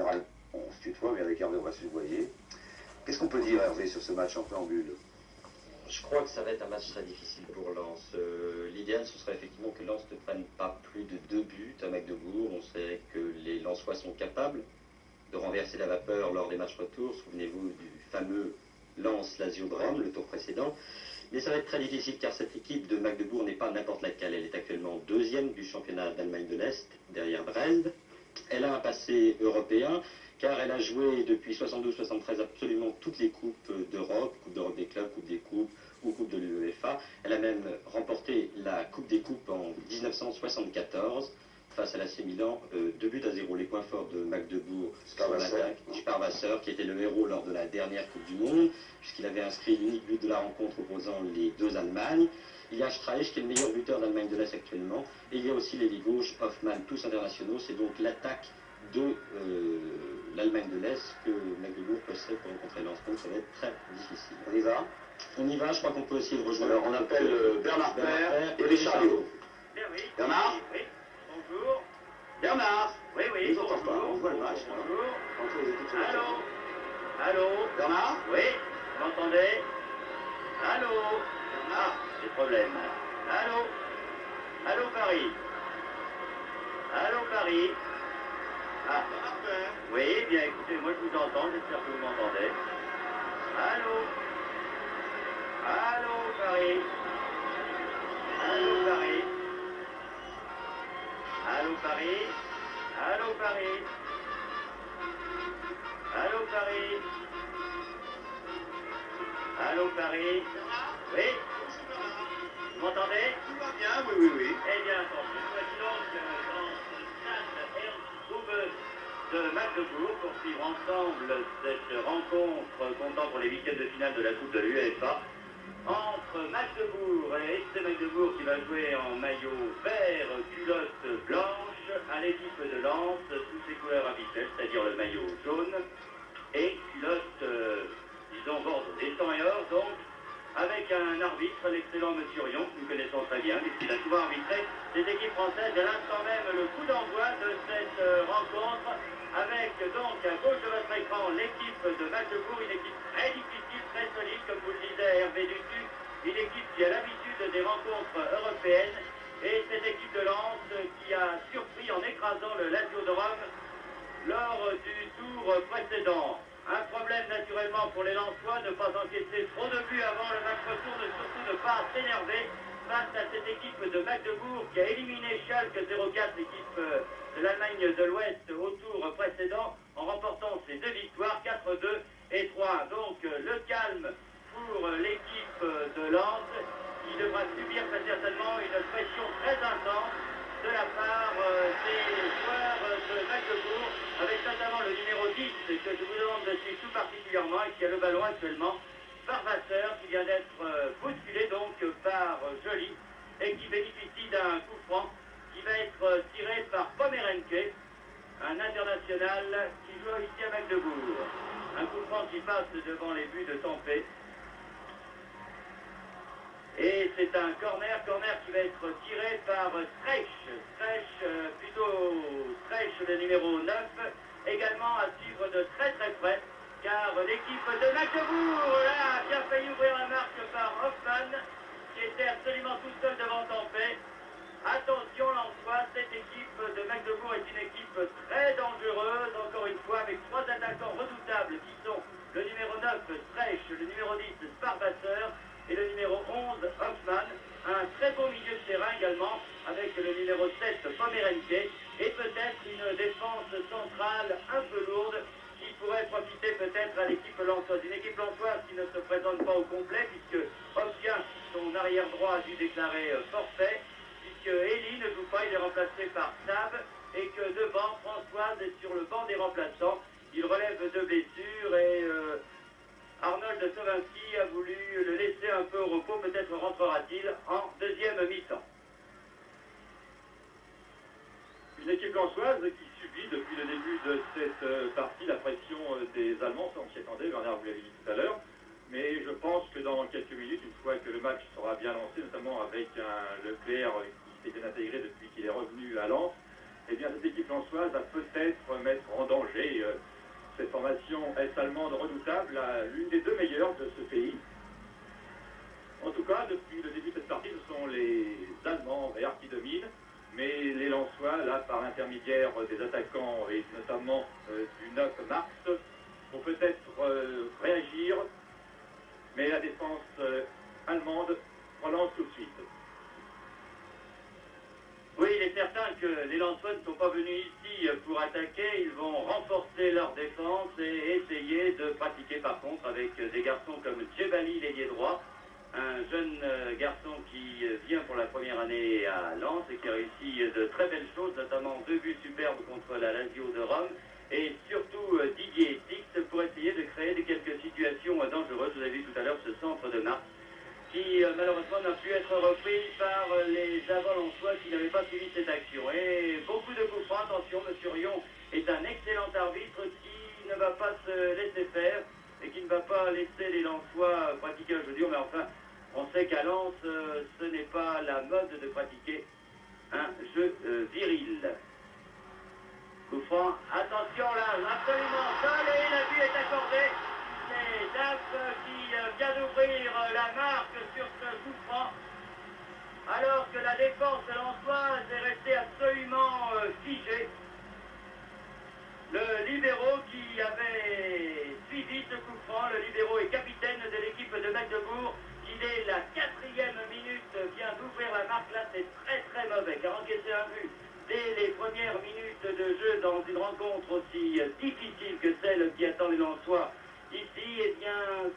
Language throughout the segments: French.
général, on se tutoie, mais avec Hervé, on va se voyer. Qu'est-ce qu'on peut dire, Hervé, sur ce match en préambule? Je crois que ça va être un match très difficile pour Lens. L'idéal, ce serait effectivement que Lens ne prenne pas plus de 2 buts à Magdebourg. On sait que les Lensois sont capables de renverser la vapeur lors des matchs retour. Souvenez-vous du fameux Lens-Lazio Brême, le tour précédent. Mais ça va être très difficile car cette équipe de Magdebourg n'est pas n'importe laquelle. Elle est actuellement deuxième du championnat d'Allemagne de l'Est, derrière Dresde. Elle a un passé européen car elle a joué depuis 72-73 absolument toutes les coupes d'Europe, Coupe d'Europe des clubs, Coupe des coupes ou Coupe de l'UEFA. Elle a même remporté la Coupe des coupes en 1974 face à l'AC Milan, 2-0. Les points forts de Magdebourg sur l'attaque, Sparwasser, qui était le héros lors de la dernière Coupe du Monde, puisqu'il avait inscrit l'unique but de la rencontre opposant les deux Allemagnes. Il y a Streich, qui est le meilleur buteur d'Allemagne de l'Est actuellement, et il y a aussi l'ailier gauche, Hoffmann, tous internationaux. C'est donc l'attaque de l'Allemagne de l'Est que Magdebourg possède pour rencontrer Lens. Donc ça va être très difficile. On y va? On y va, je crois qu'on peut essayer de rejoindre. Alors on appelle Bernard Père et Richard Léo. Bien, oui. Bernard? Oui, bonjour. Bernard? Oui, oui. Ils n'entendent pas, on voit le match. Bonjour. Entre les équipes sur le Allô? terrain. Allô? Bernard? Oui, vous m'entendez? Allô? Ah, des problèmes. Allô? Allô, Paris? Allô, Paris? Ah, oui, bien écoutez, moi je vous entends, j'espère que vous m'entendez. Allô? Allô, Paris? Allô, Paris? Allô, Paris? Allô, Paris? Allô, Paris? Allô, Paris? Oui? Vous m'entendez? Tout va bien, oui, oui, oui. Eh bien, tant mieux. Voici donc dans ce stade Ernst Grube de Magdebourg pour suivre ensemble cette rencontre comptant pour les huitièmes de finale de la Coupe de l'UEFA entre Magdebourg et FC Magdebourg qui va jouer en maillot vert, culotte blanche, à l'équipe de Lens sous ses couleurs habituelles, c'est-à-dire le maillot jaune et culotte, disons, bordeaux. Des sang et or, donc, avec un arbitre, l'excellent Monsieur Rion, que nous connaissons très bien, puisqu'il a souvent arbitré des équipes françaises. À l'instant même, le coup d'envoi de cette rencontre, avec donc à gauche de votre écran l'équipe de Magdebourg, une équipe très difficile, très solide, comme vous le disait Hervé Dutu, une équipe qui a l'habitude des rencontres européennes, et cette équipe de Lens qui a surpris en écrasant le Lazio de Rome lors du tour précédent. Un problème naturellement pour les Lensois, ne pas encaisser trop de buts avant le match retour, de surtout ne pas s'énerver face à cette équipe de Magdebourg qui a éliminé Schalke 04, l'équipe de l'Allemagne de l'Ouest, au tour précédent, en remportant ses 2 victoires, 4-2 et 3. Donc le calme pour l'équipe de Lens, qui devra subir très certainement une pression très intense de la part des joueurs de Magdebourg, avec notamment le numéro 10 que je vous demande de suivre tout particulièrement et qui a le ballon actuellement, Sparwasser, qui vient d'être bousculé donc par Joly et qui bénéficie d'un coup franc qui va être tiré par Pomerenke, un international qui joue ici à Magdebourg. Un coup franc qui passe devant les buts de Tempé. Et c'est un corner qui va être tiré par Streich, le numéro 9, également à suivre de très très près, car l'équipe de Magdebourg là, a bien failli ouvrir la marque par Hoffmann, qui était absolument tout seul devant Tempé. Attention Lensois, cette équipe de Magdebourg est une équipe très dangereuse, encore une fois, avec 3 attaquants redoutables qui sont le numéro 9, Streich, le numéro 10, Sparwasser, et le numéro 11, Hoffmann. Un très beau milieu de terrain également, avec le numéro 7, Pomerenke, et peut-être une défense centrale un peu lourde, qui pourrait profiter peut-être à l'équipe lensoise. Une équipe lensoise qui ne se présente pas au complet, puisque Obien, son arrière droit, a dû déclarer forfait, puisque Elie ne joue pas, il est remplacé par Sab, et que devant, Françoise est sur le banc des remplaçants. Il relève de blessures et Arnold Sovinski a voulu le laisser un peu au repos, peut-être rentrera-t-il en deuxième mi-temps. Une équipe lensoise qui subit depuis le début de cette partie la pression des Allemands, on s'y attendait, Bernard vous l'avez dit tout à l'heure, mais je pense que dans quelques minutes, une fois que le match sera bien lancé, notamment avec un Leclerc qui s'est bien intégré depuis qu'il est revenu à Lens, eh bien cette équipe lensoise va peut-être mettre en danger cette formation est-allemande redoutable, l'une des deux meilleures de ce pays. En tout cas, depuis le début de cette partie, ce sont les Allemands verts qui dominent, mais les Lensois, là, par l'intermédiaire des attaquants et notamment du 9 Marx, vont peut-être réagir, mais la défense allemande relance tout de suite. Oui, il est certain que les Lensois ne sont pas venus ici pour attaquer, ils vont renforcer leur défense et essayer de pratiquer par contre avec des garçons comme Djebali, l'ailier droit, un jeune garçon qui vient pour la première année à Lens et qui a réussi de très belles choses, notamment 2 buts superbes contre la Lazio de Rome, et surtout Didier Six pour essayer de créer quelques situations dangereuses. Vous avez vu tout à l'heure ce centre de Marx qui malheureusement n'a pu être repris par les avants-lensois qui n'avaient pas suivi cette action. Et beaucoup de coups francs, attention, M. Rion est un excellent arbitre qui ne va pas se laisser faire et qui ne va pas laisser les Lensois pratiquer un jeu dur, mais enfin, on sait qu'à Lens, ce n'est pas la mode de pratiquer un jeu viril. Coup franc, attention là, absolument seul et la vue est accordée. C'est Daf qui vient d'ouvrir la marque sur ce coup franc, alors que la défense lensoise est restée absolument figée. Le libéro qui avait suivi ce coup franc, le libéro est capitaine de l'équipe de Magdebourg, qui dès la 4e minute vient d'ouvrir la marque. Là c'est très très mauvais, car encaisser un but dès les premières minutes de jeu dans une rencontre aussi difficile que celle qui attend les Lensois ici, eh bien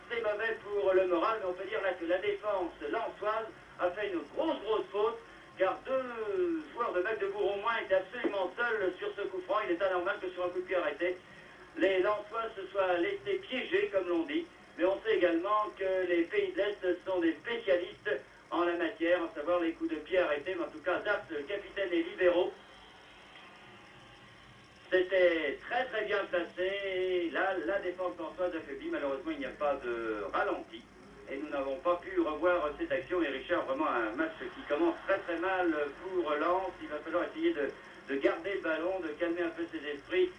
c'est mauvais pour le moral, mais on peut dire là que la défense lensoise a fait une grosse faute, car 2 joueurs de Magdebourg au moins étaient absolument seuls sur ce coup franc. Il est anormal que sur un coup de pied arrêté, les Lensois se soient laissés piéger, comme l'on dit, mais on sait également que les pays de l'Est sont des spécialistes en la matière, à savoir les coups de pied arrêtés, mais en tout cas, Zaps, capitaine et libéraux, c'était très bien placé, et là, la défense lensoise affaiblie, malheureusement il n'y a pas de ralenti, et nous n'avons pas pu revoir cette action, et Richard, vraiment un match qui commence très mal pour Lens. Il va falloir essayer de garder le ballon, de calmer un peu ses esprits,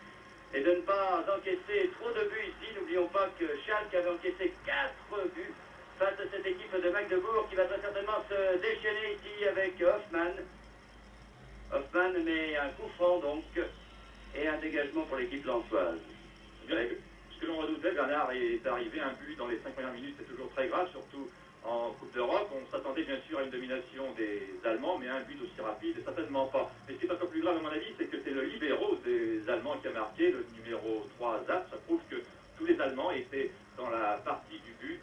et de ne pas encaisser trop de buts ici. N'oublions pas que Schalke avait encaissé 4 buts face à cette équipe de Magdebourg, qui va très certainement se déchaîner ici avec Hoffmann. Hoffmann met un coup franc donc, et un dégagement pour l'équipe lensoise. Ce que l'on redoutait, Bernard, est arrivé, un but dans les 5 premières minutes, c'est toujours très grave, surtout en Coupe d'Europe. On s'attendait bien sûr à une domination des Allemands, mais un but aussi rapide, certainement pas. Mais ce qui est encore plus grave à mon avis, c'est que c'est le libéro des Allemands qui a marqué, le numéro 3 Zap. Ça prouve que tous les Allemands étaient dans la partie du but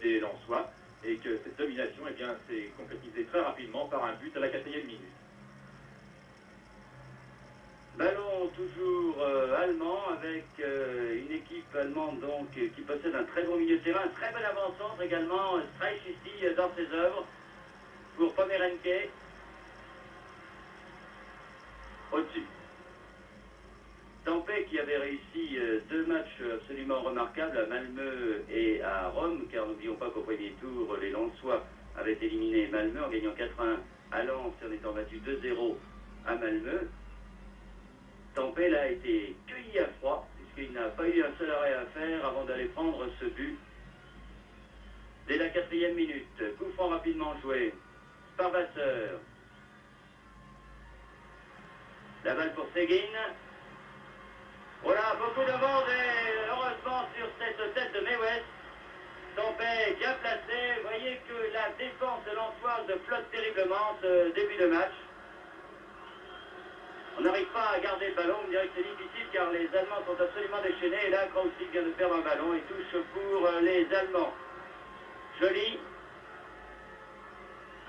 des Lensois, et que cette domination, eh bien, s'est concrétisée très rapidement par un but à la 4e minute. Ballon toujours allemand, avec une équipe allemande donc qui possède un très bon milieu de terrain, un très bon avant-centre également, Streich ici dans ses œuvres pour Pomerenke. Au-dessus. Tampé qui avait réussi 2 matchs absolument remarquables à Malmö et à Rome, car n'oublions pas qu'au premier tour, les Lensois avaient éliminé Malmö en gagnant 4-1 à Lens et en étant battu 2-0 à Malmö. Tampé a été cueilli à froid, puisqu'il n'a pas eu un seul arrêt à faire avant d'aller prendre ce but. Dès la 4e minute, coup franc rapidement joué par Vasseur. La balle pour Seguin. Voilà, beaucoup de monde et heureusement sur cette tête de Mewes. Tampé bien placé. Vous voyez que la défense lensoise flotte terriblement ce début de match. On n'arrive pas à garder le ballon, on dirait que c'est difficile car les Allemands sont absolument déchaînés. Et là, Krausik vient de perdre un ballon et touche pour les Allemands. Joli.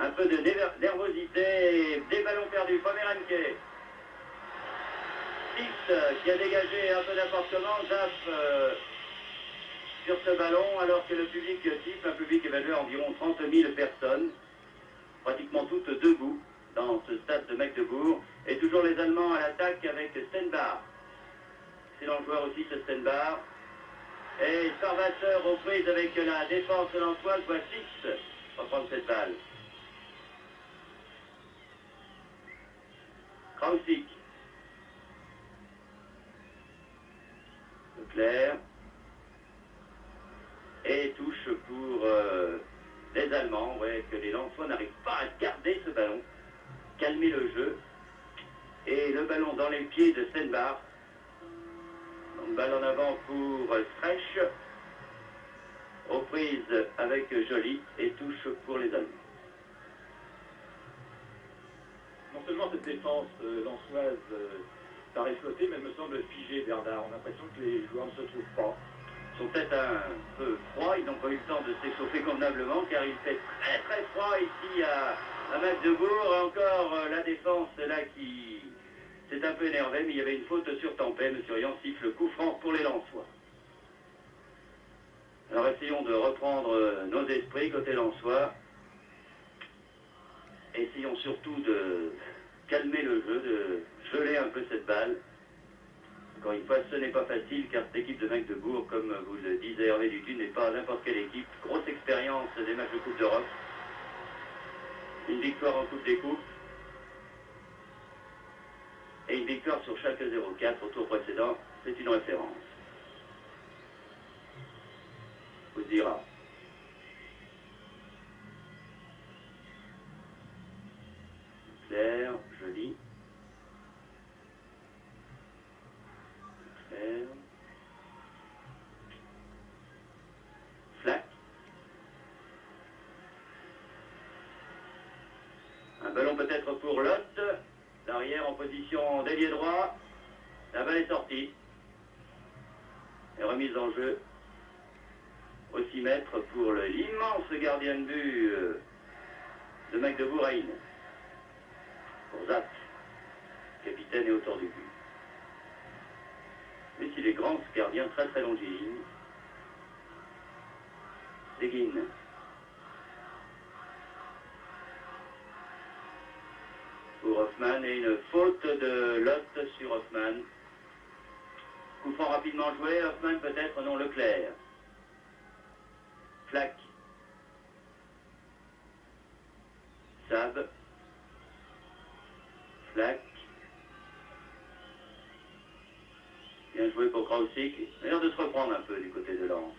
Un peu de nervosité, des ballons perdus. Pomerenke. Six qui a dégagé un peu d'appartement. Zap sur ce ballon alors que le public siffle, un public évalué à environ 30 000 personnes, pratiquement toutes debout dans ce stade de Magdebourg. Et toujours les Allemands à l'attaque avec Stenbar. Excellent joueur aussi ce Stenbar. Et Sarvasseur aux prises avec la défense lensoise, voit Six reprendre cette balle. Krausik. Leclerc. Et touche pour les Allemands, ouais, que les Lensois n'arrivent pas à garder ce ballon, calmer le jeu. Et le ballon dans les pieds de Stenbar. Donc balle en avant pour Streich. Aux prises avec Joly et touche pour les Allemands. Non seulement cette défense lensoise paraît flotter, mais elle me semble figée, Bernard. On a l'impression que les joueurs ne se trouvent pas. Ils sont peut-être un peu froids, ils n'ont pas eu le temps de s'échauffer convenablement car il fait très très froid ici à Magdebourg. Encore la défense là qui s'est un peu énervée, mais il y avait une faute sur Tempet. Monsieur Riant siffle coup franc pour les Lensois. Alors essayons de reprendre nos esprits côté Lensois. Essayons surtout de calmer le jeu, de geler un peu cette balle. Encore une fois, ce n'est pas facile car cette équipe de Magdebourg, comme vous le disait Hervé Dutu, n'est pas n'importe quelle équipe. Grosse expérience des matchs de Coupe d'Europe. Une victoire en Coupe des Coupes. Et une victoire sur chaque 0-4 au tour précédent. C'est une référence. Vous dira. Claire, Joly. Claire. Flack. Un ballon peut-être pour Lotte. L'arrière en position d'ailier droit. La balle est sortie. Et remise en jeu au 6 mètres pour l'immense gardien de but de Magdebourg à Ine. Pour Zat, capitaine et auteur du but. Mais s'il est grand, ce gardien très très longiligne. Seguin. Pour Hoffmann et une faute de Lotte sur Hoffmann. Coup franc rapidement joué, Hoffmann peut-être, non, Leclerc. Flack. Sab. Flack. Bien joué pour Krausik. Il a l'air de se reprendre un peu du côté de Lens.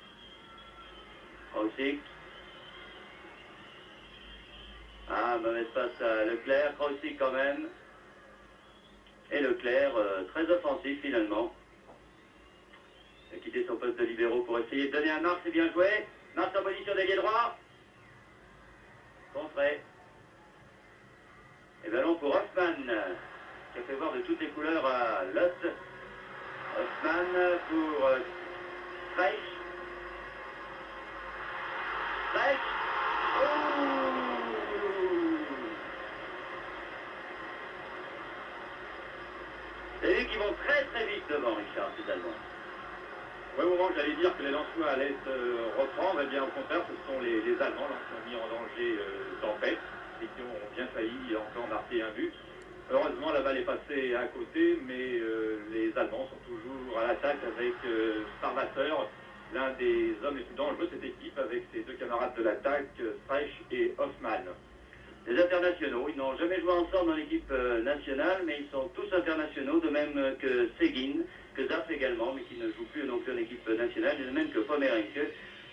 Krausik. Ah, mauvais passe à Leclerc. Krausik quand même. Et Leclerc, très offensif finalement. Il a quitté son poste de libéraux pour essayer de donner un marque, c'est bien joué. Marque en position d'ailier droit. Contré. Et ballon pour Hoffmann, qui a fait voir de toutes les couleurs à Lotte. Hoffmann pour Streich. Streich. C'est lui qui vont très très vite devant, Richard, ces Allemands. Ouais, au moment où j'allais dire que les Lensois allaient reprendre, eh bien au contraire, ce sont les Allemands là, qui ont mis en danger Tempête et qui ont bien failli encore marquer un but. Heureusement, la balle est passée à côté, mais les Allemands sont toujours à l'attaque avec Starwasser, l'un des hommes les plus dangereux de cette équipe, avec ses deux camarades de l'attaque, Streich et Hoffmann. Les internationaux, ils n'ont jamais joué ensemble dans l'équipe nationale, mais ils sont tous internationaux, de même que Seguin, que Zaf également, mais qui ne joue plus non plus en équipe nationale, et de même que Pomerenke.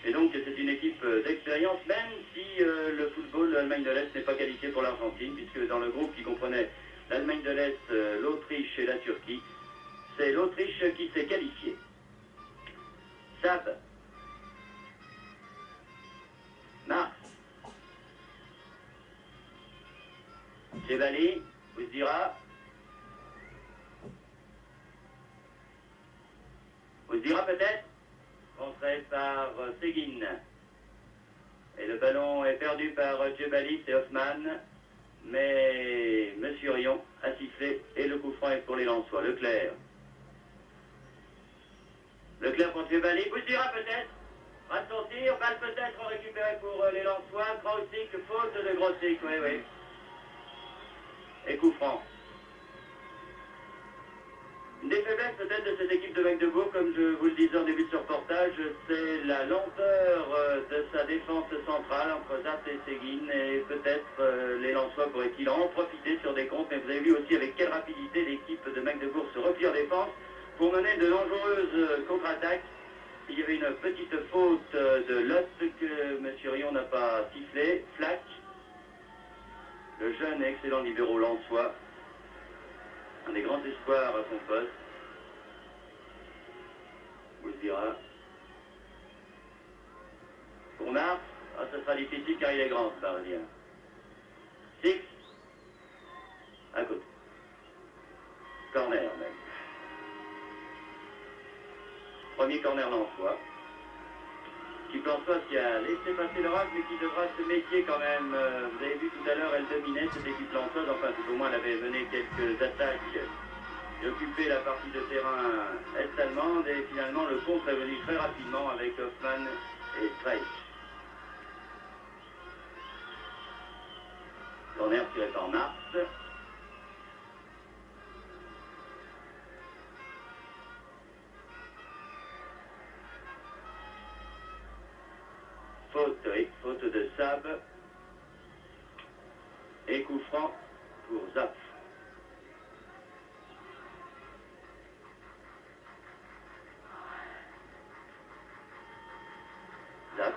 Et donc c'est une équipe d'expérience, même si le football, l'Allemagne de l'Est n'est pas qualifiée pour l'Argentine, puisque dans le groupe qui comprenait l'Allemagne de l'Est, l'Autriche et la Turquie, c'est l'Autriche qui s'est qualifiée. Sab. Mars. Chevalier, Ouzdira. Ouzdira peut-être. Contré par Seguin. Et le ballon est perdu par Djebali, c'est Hoffmann. Mais Monsieur Rion a sifflé et le coup franc est pour les Lensois. Leclerc. Leclerc pour Djebali. Ouzdira peut-être. Va sortir. Balle peut-être récupérée pour les Lensois. Krausik, faute de Grossik. Oui, oui. Et coup franc. Une des faiblesses peut-être de cette équipe de Magdebourg, comme je vous le disais en début de ce reportage, c'est la lenteur de sa défense centrale entre Zat et Seguin, et peut-être les Lensois pourraient-ils en profiter sur des comptes, mais vous avez vu aussi avec quelle rapidité l'équipe de Magdebourg se replie en défense pour mener de dangereuses contre-attaques. Il y avait une petite faute de Lot que M. Rion n'a pas sifflé. Flack, le jeune et excellent libéro lensois, un des grands espoirs à son poste. Vous le dira. Pour Nars, ce sera difficile car il est grand, ce gardien. Six, à côté. Corner même. Premier corner lensois. Qui Lensois qui a laissé passer l'orage mais qui devra se méfier quand même. Vous avez vu tout à l'heure, elle dominait cette équipe lensoise, enfin tout au moins elle avait mené quelques attaques et occupé la partie de terrain est-allemande et finalement le contre est venu très rapidement avec Hoffmann et Streich. Corner tiré par Nars. Faute de Sab. Et coup franc pour Zapf. Zapf.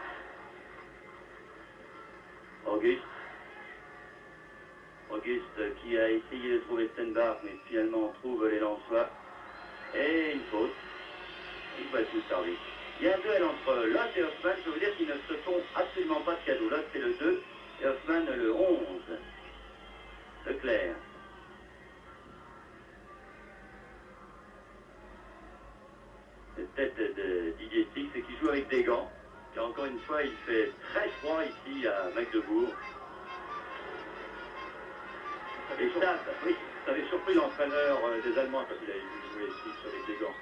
Auguste qui a essayé de trouver Stenbach, mais finalement trouve les Lensois. Et une faute. Une fois tout servi. Il y a un duel entre Lot et Hoffmann. Je veux dire qu'ils ne se font absolument pas de cadeau. Lot c'est le 2 et Hoffmann le 11. Leclerc. Cette tête de Didier Six et qui joue avec des gants. Car encore une fois, il fait très froid ici à Magdebourg. Et Stab, oui, ça avait surpris l'entraîneur des Allemands quand il a joué Six avec des gants.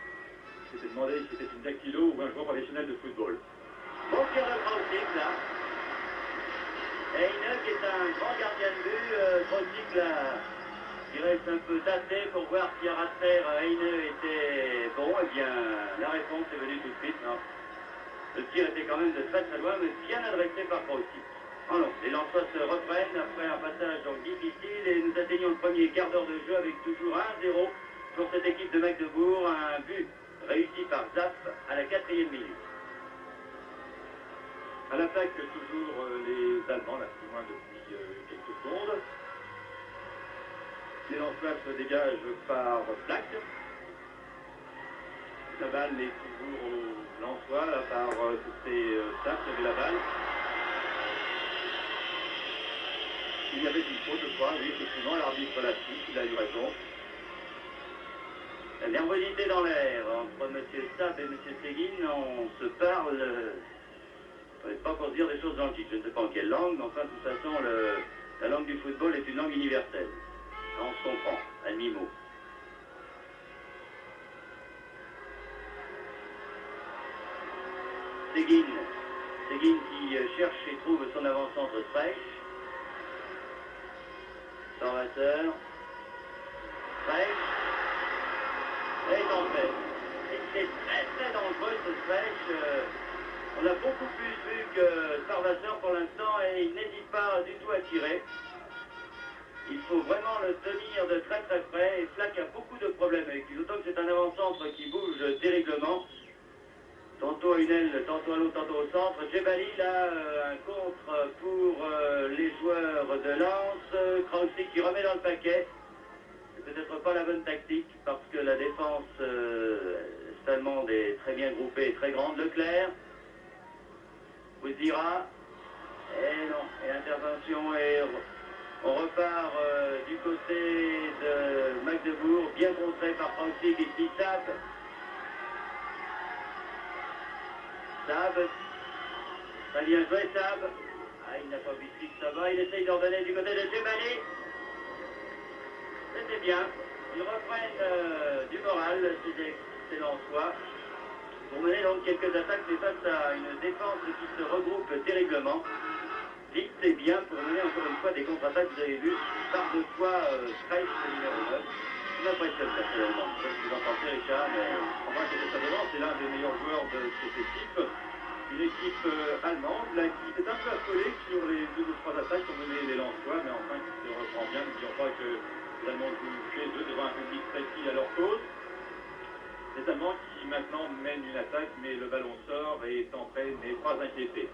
Il s'était demandé si c'était une dactylo ou un joueur professionnel de football. Bon tir de Krausik là. Heine qui est un grand gardien de but. Krausik là, il reste un peu tâté pour voir si à Rasser Heine était bon. Eh bien, la réponse est venue tout de suite. Non. Le tir était quand même de très très loin, mais bien adressé par Krausik. Oh non, les Lensois se reprennent après un passage donc difficile et nous atteignons le premier quart d'heure de jeu avec toujours 1-0 pour cette équipe de Magdebourg. Un but réussi par Zapf à la 4e minute. À l'attaque, toujours les Allemands, là, plus loin depuis quelques secondes. Les Lensois se dégagent par Flack. La balle est toujours aux Lensois, là, par c'était Zapf qui avait la balle. Il y avait une faute, je crois, oui, effectivement, l'arbitre l'a suivi, il a eu raison. La nervosité dans l'air entre M. Stab et M. Seguin, on se parle, pas pour dire des choses gentilles, je ne sais pas en quelle langue, mais enfin, de toute façon, la langue du football est une langue universelle. On se comprend, à mi-mot. Seguin qui cherche et trouve son avant-centre Streich. Salvateur. Streich. Et en fait, c'est très très dangereux ce Streich. On a beaucoup plus vu que Salvateur pour l'instant et il n'hésite pas du tout à tirer. Il faut vraiment le tenir de très très près et Flack a beaucoup de problèmes avec lui. D'autant que c'est un avant-centre qui bouge terriblement. Tantôt à une aile, tantôt à l'autre, tantôt au centre. Djebali, là, un contre pour les joueurs de Lens. Krausik qui remet dans le paquet. C'est peut-être pas la bonne tactique parce que la défense allemande est très bien groupée et très grande. Leclerc. Bouzira. Et non, et intervention et on repart du côté de Magdebourg, bien contré par Krausik et Sab. Sab, très bien joué Sab. Ah, il n'a pas vu si ça va, il essaye d'ordonner du côté de Djebali. C'était bien. Ils reprennent du moral, ces Lensois, pour mener donc quelques attaques, mais face à une défense qui se regroupe terriblement. Vite et bien pour mener encore une fois des contre-attaques, vous avez vu, par deux fois Streich, le numéro 9. Il m'impressionne personnellement. Je sais pas ce que vous en pensez, Richard, mais enfin, c'est certainement, c'est l'un des meilleurs joueurs de cette équipe. Une équipe allemande, là, qui s'est un peu affolée sur les 2 ou 3 attaques qu'ont mené les Lensois, mais enfin qui se reprend bien. N'oublions pas que les Allemands jouent chez eux devant un public précis à leur cause. Les Allemands qui maintenant mènent une attaque, mais le ballon sort et est entré, n'est pas inquiété.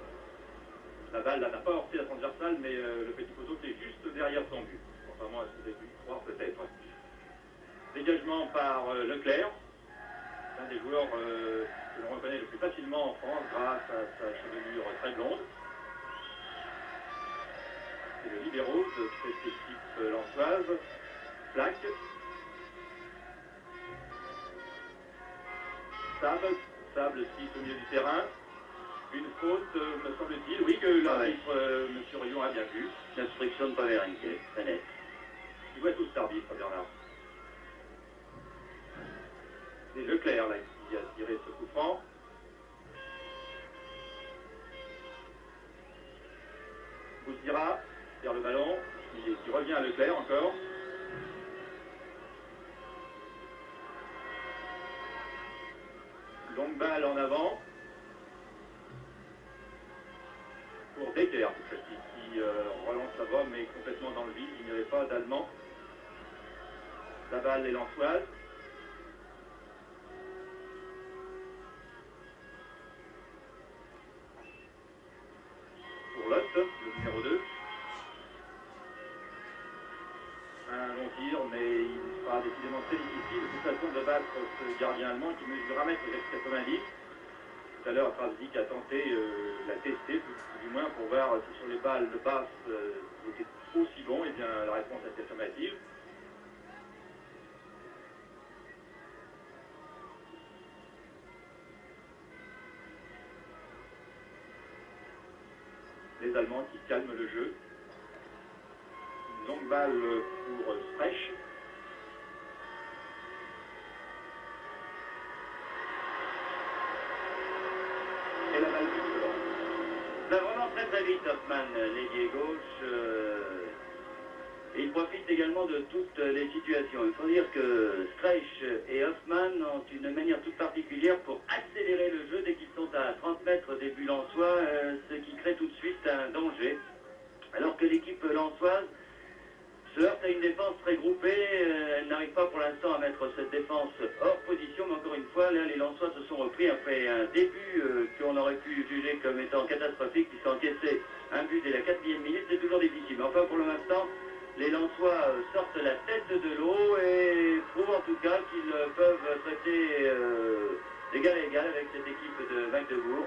La balle n'a pas heurté la transversale, mais le petit poteau est juste derrière son but. Contrairement à ce que vous avez pu croire peut-être. Dégagement par Leclerc, l'un des joueurs que l'on reconnaît le plus facilement en France grâce à sa chevelure très blonde. C'est le libéraux de cette équipe lensoise, Flack. Sable 6 au milieu du terrain. Une faute, me semble-t-il, oui, que l'arbitre, M. Rayon, a bien vu. L'instruction de Paverenke, très net. Il voit tout cet arbitre, Bernard. C'est Leclerc, là, qui a tiré ce coup franc. Boutira tire le ballon, qui revient à Leclerc encore. Longue balle en avant. Pour Decker, qui relance la voie, mais complètement dans le vide. Il n'y avait pas d'Allemand. La balle est lensoise. Pour Lotte, le numéro 2. Un long tir, mais il sera décidément très difficile de toute façon de battre ce gardien allemand qui mesure 1m90. Tout à l'heure, Krasnik a tenté la tester, du moins pour voir si sur les balles de basse il était aussi bon. Et bien la réponse est affirmative. Les Allemands qui calment le jeu. Une longue balle pour Streich. Et la balle du Là, vraiment très vite, Hoffmann, l'ailier gauche. Et il profite également de toutes les situations. Il faut dire que Streich et Hoffmann ont une manière toute particulière pour accélérer le jeu dès qu'ils sont à 30 mètres des buts lensois, ce qui crée tout de suite un danger. Alors que l'équipe lensoise se heurte à une défense très groupée, elle n'arrive pas pour l'instant à mettre cette défense hors position, mais encore une fois, là, les Lensois se sont repris après un début qu'on aurait pu juger comme étant catastrophique, puisqu'ils ont encaissé un but dès la 4e minute, c'est toujours difficile. Mais enfin, pour l'instant, les Lensois sortent la tête de l'eau et prouvent en tout cas qu'ils peuvent traiter d'égal à égal avec cette équipe de Magdebourg.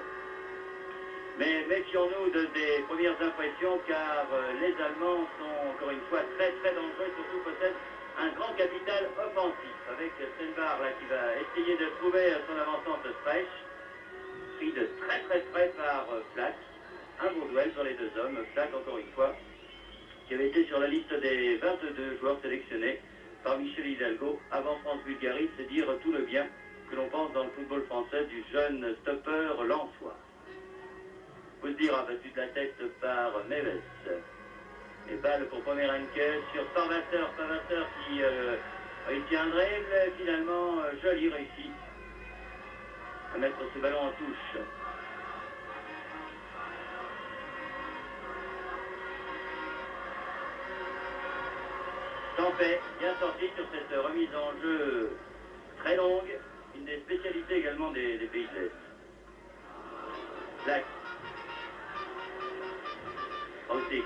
Mais méfions-nous des premières impressions, car les Allemands sont encore une fois très très dangereux, et surtout possèdent un grand capital offensif, avec Stenbar là qui va essayer de trouver son avancante Streich, pris de très très près par Flack. Un beau duel sur les deux hommes. Flack, encore une fois, qui avait été sur la liste des 22 joueurs sélectionnés par Michel Hidalgo avant France Bulgarie, c'est dire tout le bien que l'on pense dans le football français du jeune stopper lensois. Boudira battu de la tête par Neves. Et balle pour Pomeranke sur Parvater. Parvater qui réussit un dribble, finalement joli réussi à mettre ce ballon en touche. Tempet, bien sorti sur cette remise en jeu très longue, une des spécialités également des pays de l'Est. Black. Rosic.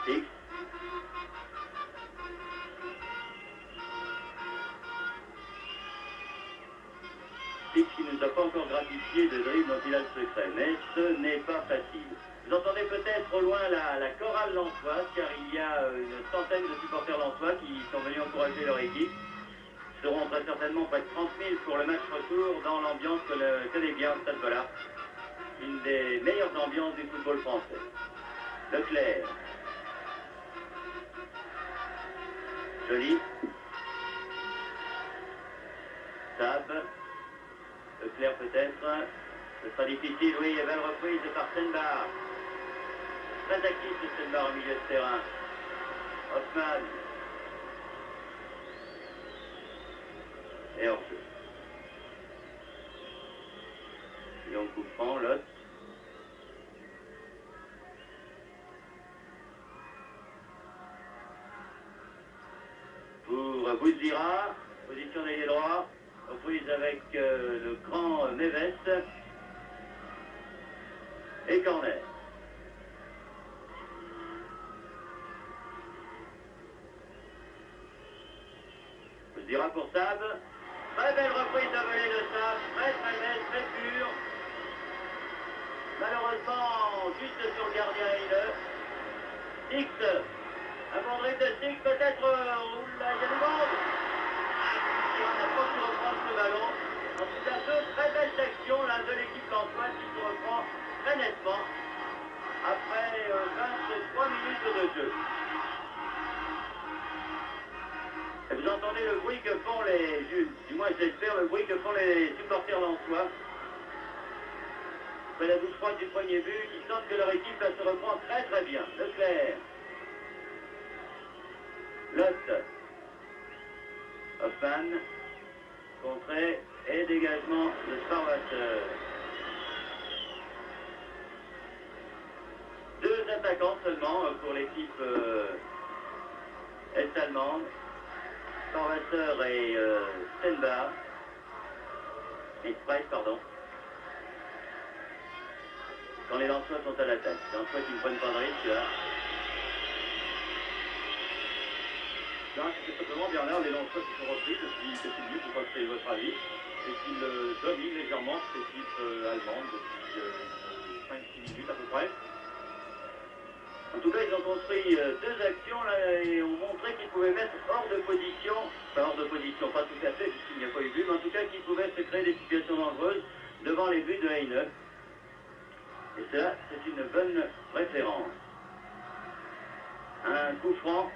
X. X qui ne nous a pas encore gratifié de dribble dont il a le secret, mais ce n'est pas facile. Vous entendez peut-être au loin la chorale lensoise, car il y a une centaine de supporters lensois qui sont venus encourager leur équipe. Seront très certainement près de 30 000 pour le match retour dans l'ambiance que le connaît bien au Stade Bollard. Une des meilleures ambiances du football français. Leclerc. Joli. Sab. Leclerc peut-être. Ce sera difficile, oui, il y avait une reprise par Stenbar. Très actif ce Stenbar au milieu de terrain. Hoffmann. Et hors-jeu. Lyon coup franc, Lotte. Bouzdira, position d'ailier droit, aux prises avec le grand Neves et corner. Bouzdira pour Sab. Très belle reprise de volée de Sab, très belle, très pure. Malheureusement, juste sur le gardien Hille. Six, un bon dribble de Six, peut-être, oula, il y a du monde. Il n'a pas pu reprendre ce ballon. En tout cas, deux très belles actions là, de l'équipe lensoise qui se reprend très nettement après 23 minutes de jeu. Et vous entendez le bruit que font du moins j'espère, le bruit que font les supporters lensois. Après la douche froide du premier but, ils sentent que leur équipe se reprend très très bien. Leclerc. Lotte. Hoffman. Contrée et dégagement de Sparwasser. Deux attaquants seulement pour l'équipe est-allemande. Sparwasser et Stenbar. Et Price, pardon. Quand les Lensois sont à l'attaque. Les Lensois qui ne prennent pas de risque là. Non, c'est simplement Bernard, les Lensois qui sont repris depuis quelques minutes, je crois que c'est votre avis, et qu'ils dominent légèrement cette équipe allemande depuis 5-6 minutes à peu près. En tout cas, ils ont construit deux actions là, et ont montré qu'ils pouvaient mettre hors de position, enfin hors de position, pas tout à fait, puisqu'il n'y a pas eu but, mais en tout cas qu'ils pouvaient se créer des situations dangereuses devant les buts de Heine. Et cela, c'est une bonne référence. Un coup franc.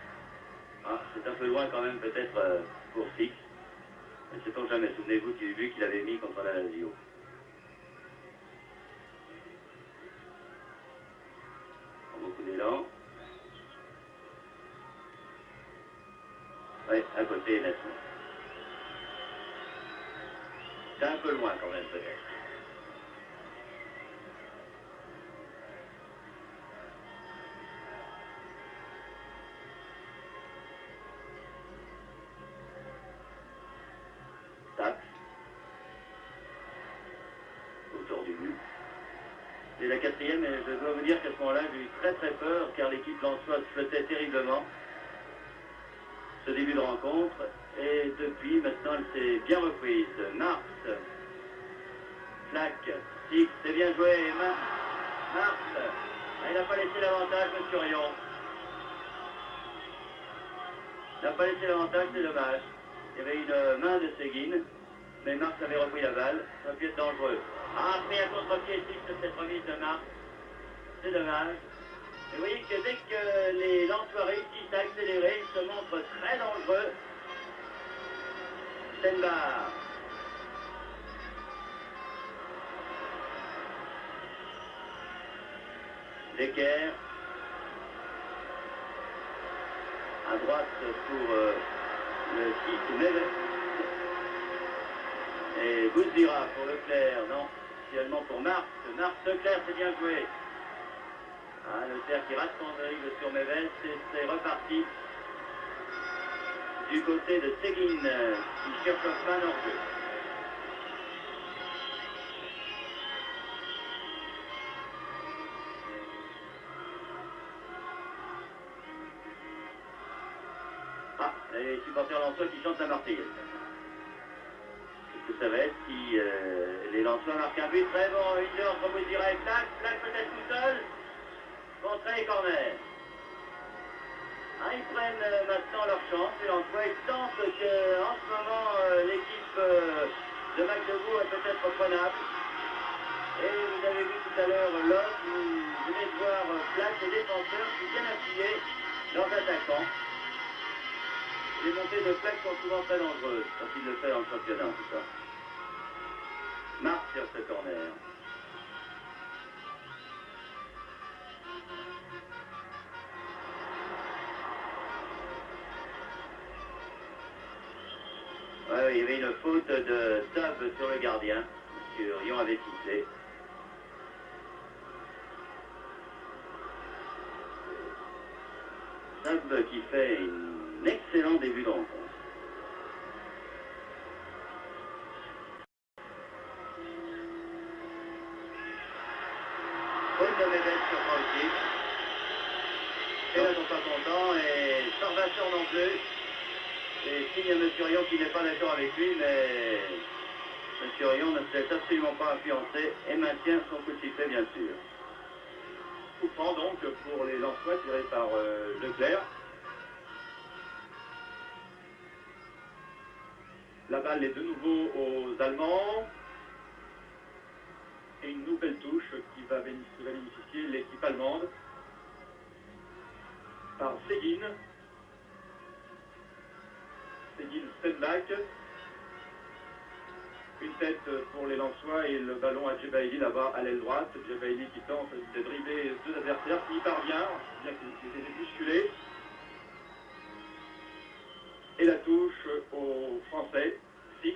Ah, c'est un peu loin quand même peut-être pour Six. Mais sait-on jamais. Souvenez-vous du but qu'il avait mis contre la Lazio. Beaucoup d'élan. Oui, à côté, nettement. C'est un peu loin quand même peut-être. Autour du but. C'est la quatrième et je dois vous dire qu'à ce moment-là, j'ai eu très très peur car l'équipe lensoise flottait terriblement ce début de rencontre et depuis maintenant elle s'est bien reprise. Mars, Flack, Six, c'est bien joué. Mars, il n'a pas laissé l'avantage, monsieur Rion. Il n'a pas laissé l'avantage, c'est dommage. Il y avait une main de Seguin, mais Mars avait repris la balle, ça peut être dangereux. Ah, pris un contre-pied sur cette remise de Mars, c'est dommage. Et vous voyez que dès que les Lensois réussissent à accélérer, ils se montrent très dangereux. Stenbar. Decker. À droite pour le 6 Neves. Et Bouzdira pour Leclerc, non, finalement pour Marc. Marc Leclerc, c'est bien joué. Ah, Leclerc qui rate son dribble sur Neves et c'est reparti du côté de Seguin qui cherche Hoffman hors jeu. Ah, les supporters lensois qui chantent la Marseillaise. Qu'est-ce que ça va être si les Lensois marquent un but? Très bon, une heure entre Bouzdira et Flack. Flack peut-être tout seul. Contrée et corner. Ah, ils prennent maintenant leur chance, les Lensois. Ils sentent qu'en ce moment, l'équipe de Magdebourg est peut-être prenable. Et vous avez vu tout à l'heure Lotte, vous venez de voir Flack, les défenseurs qui viennent appuyer leurs attaquants. Les montées de Flack sont souvent très dangereuses, quand il le fait dans le championnat en tout cas. Marc sur ce corner. Ouais, il y avait une faute de Sab sur le gardien. Monsieur Rion avait sifflé. Sab qui fait un excellent début de rencontre. Faute de Médès sur Francis. Et là, ils sont pas contents, et Sarvasseur non plus. Et signe à M. Rion qui n'est pas d'accord avec lui, mais M. Rion ne se laisse absolument pas influencer et maintient son coup de sifflet, bien sûr. Coup franc donc pour les Lensois tirés par Leclerc. La balle est de nouveau aux Allemands. Et une nouvelle touche qui va bénéficier l'équipe allemande par Seguin. Seguin Stenbach. Une tête pour les Lensois et le ballon à Djebaili là-bas à l'aile droite. Djebaili qui tente de dribbler deux adversaires, qui y parvient, bien qu'il ait été bousculé. Et la touche aux Français, Six.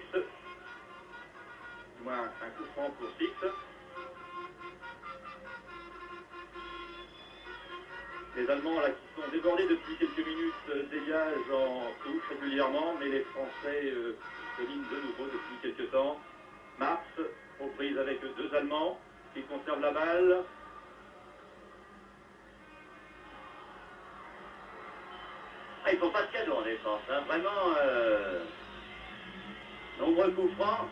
Du moins un coup franc pour Six. Les Allemands là qui sont débordés depuis quelques minutes dégagent en touche régulièrement, mais les Français dominent de nouveau depuis quelques temps. Mars aux prises avec deux Allemands qui conservent la balle. Ah, ils font pas de cadeau en défense, hein. Vraiment, nombreux coups francs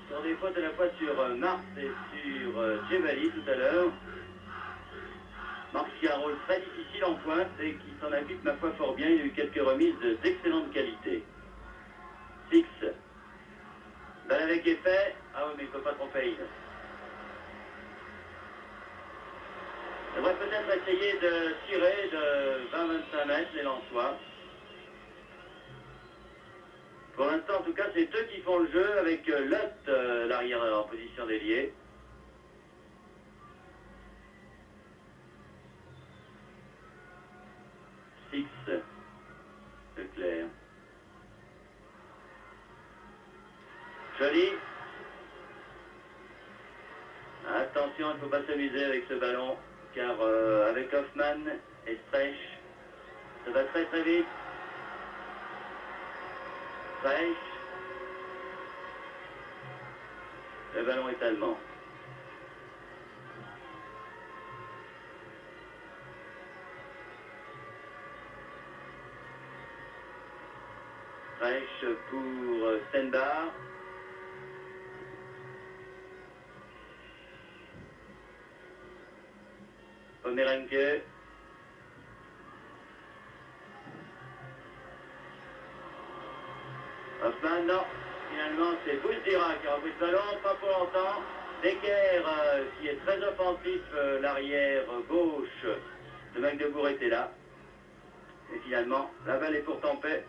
sur des fautes à la fois sur Mars et sur Djebali tout à l'heure. Mars qui a un rôle très difficile en pointe et qui s'en occupe ma foi fort bien. Il a eu quelques remises d'excellente qualité. Six. Balle avec effet. Ah oui, mais il ne peut pas tromper Ide. Il devrait peut-être essayer de tirer de 20-25 mètres les Lensois. Pour l'instant, en tout cas, c'est eux qui font le jeu avec Lott, l'arrière en position d'ailier. Six, Leclerc. Joli. Attention, il ne faut pas s'amuser avec ce ballon, car avec Hoffmann et Streich, ça va très très vite. Streich. Le ballon est allemand. Streich pour Stenbach. Pomerenke. Hoffmann, non. Finalement, c'est Bouzdira qui a repris le ballon, pas pour longtemps. Decker, qui est très offensif, l'arrière gauche de Magdebourg était là. Et finalement, la balle est pour Tempet.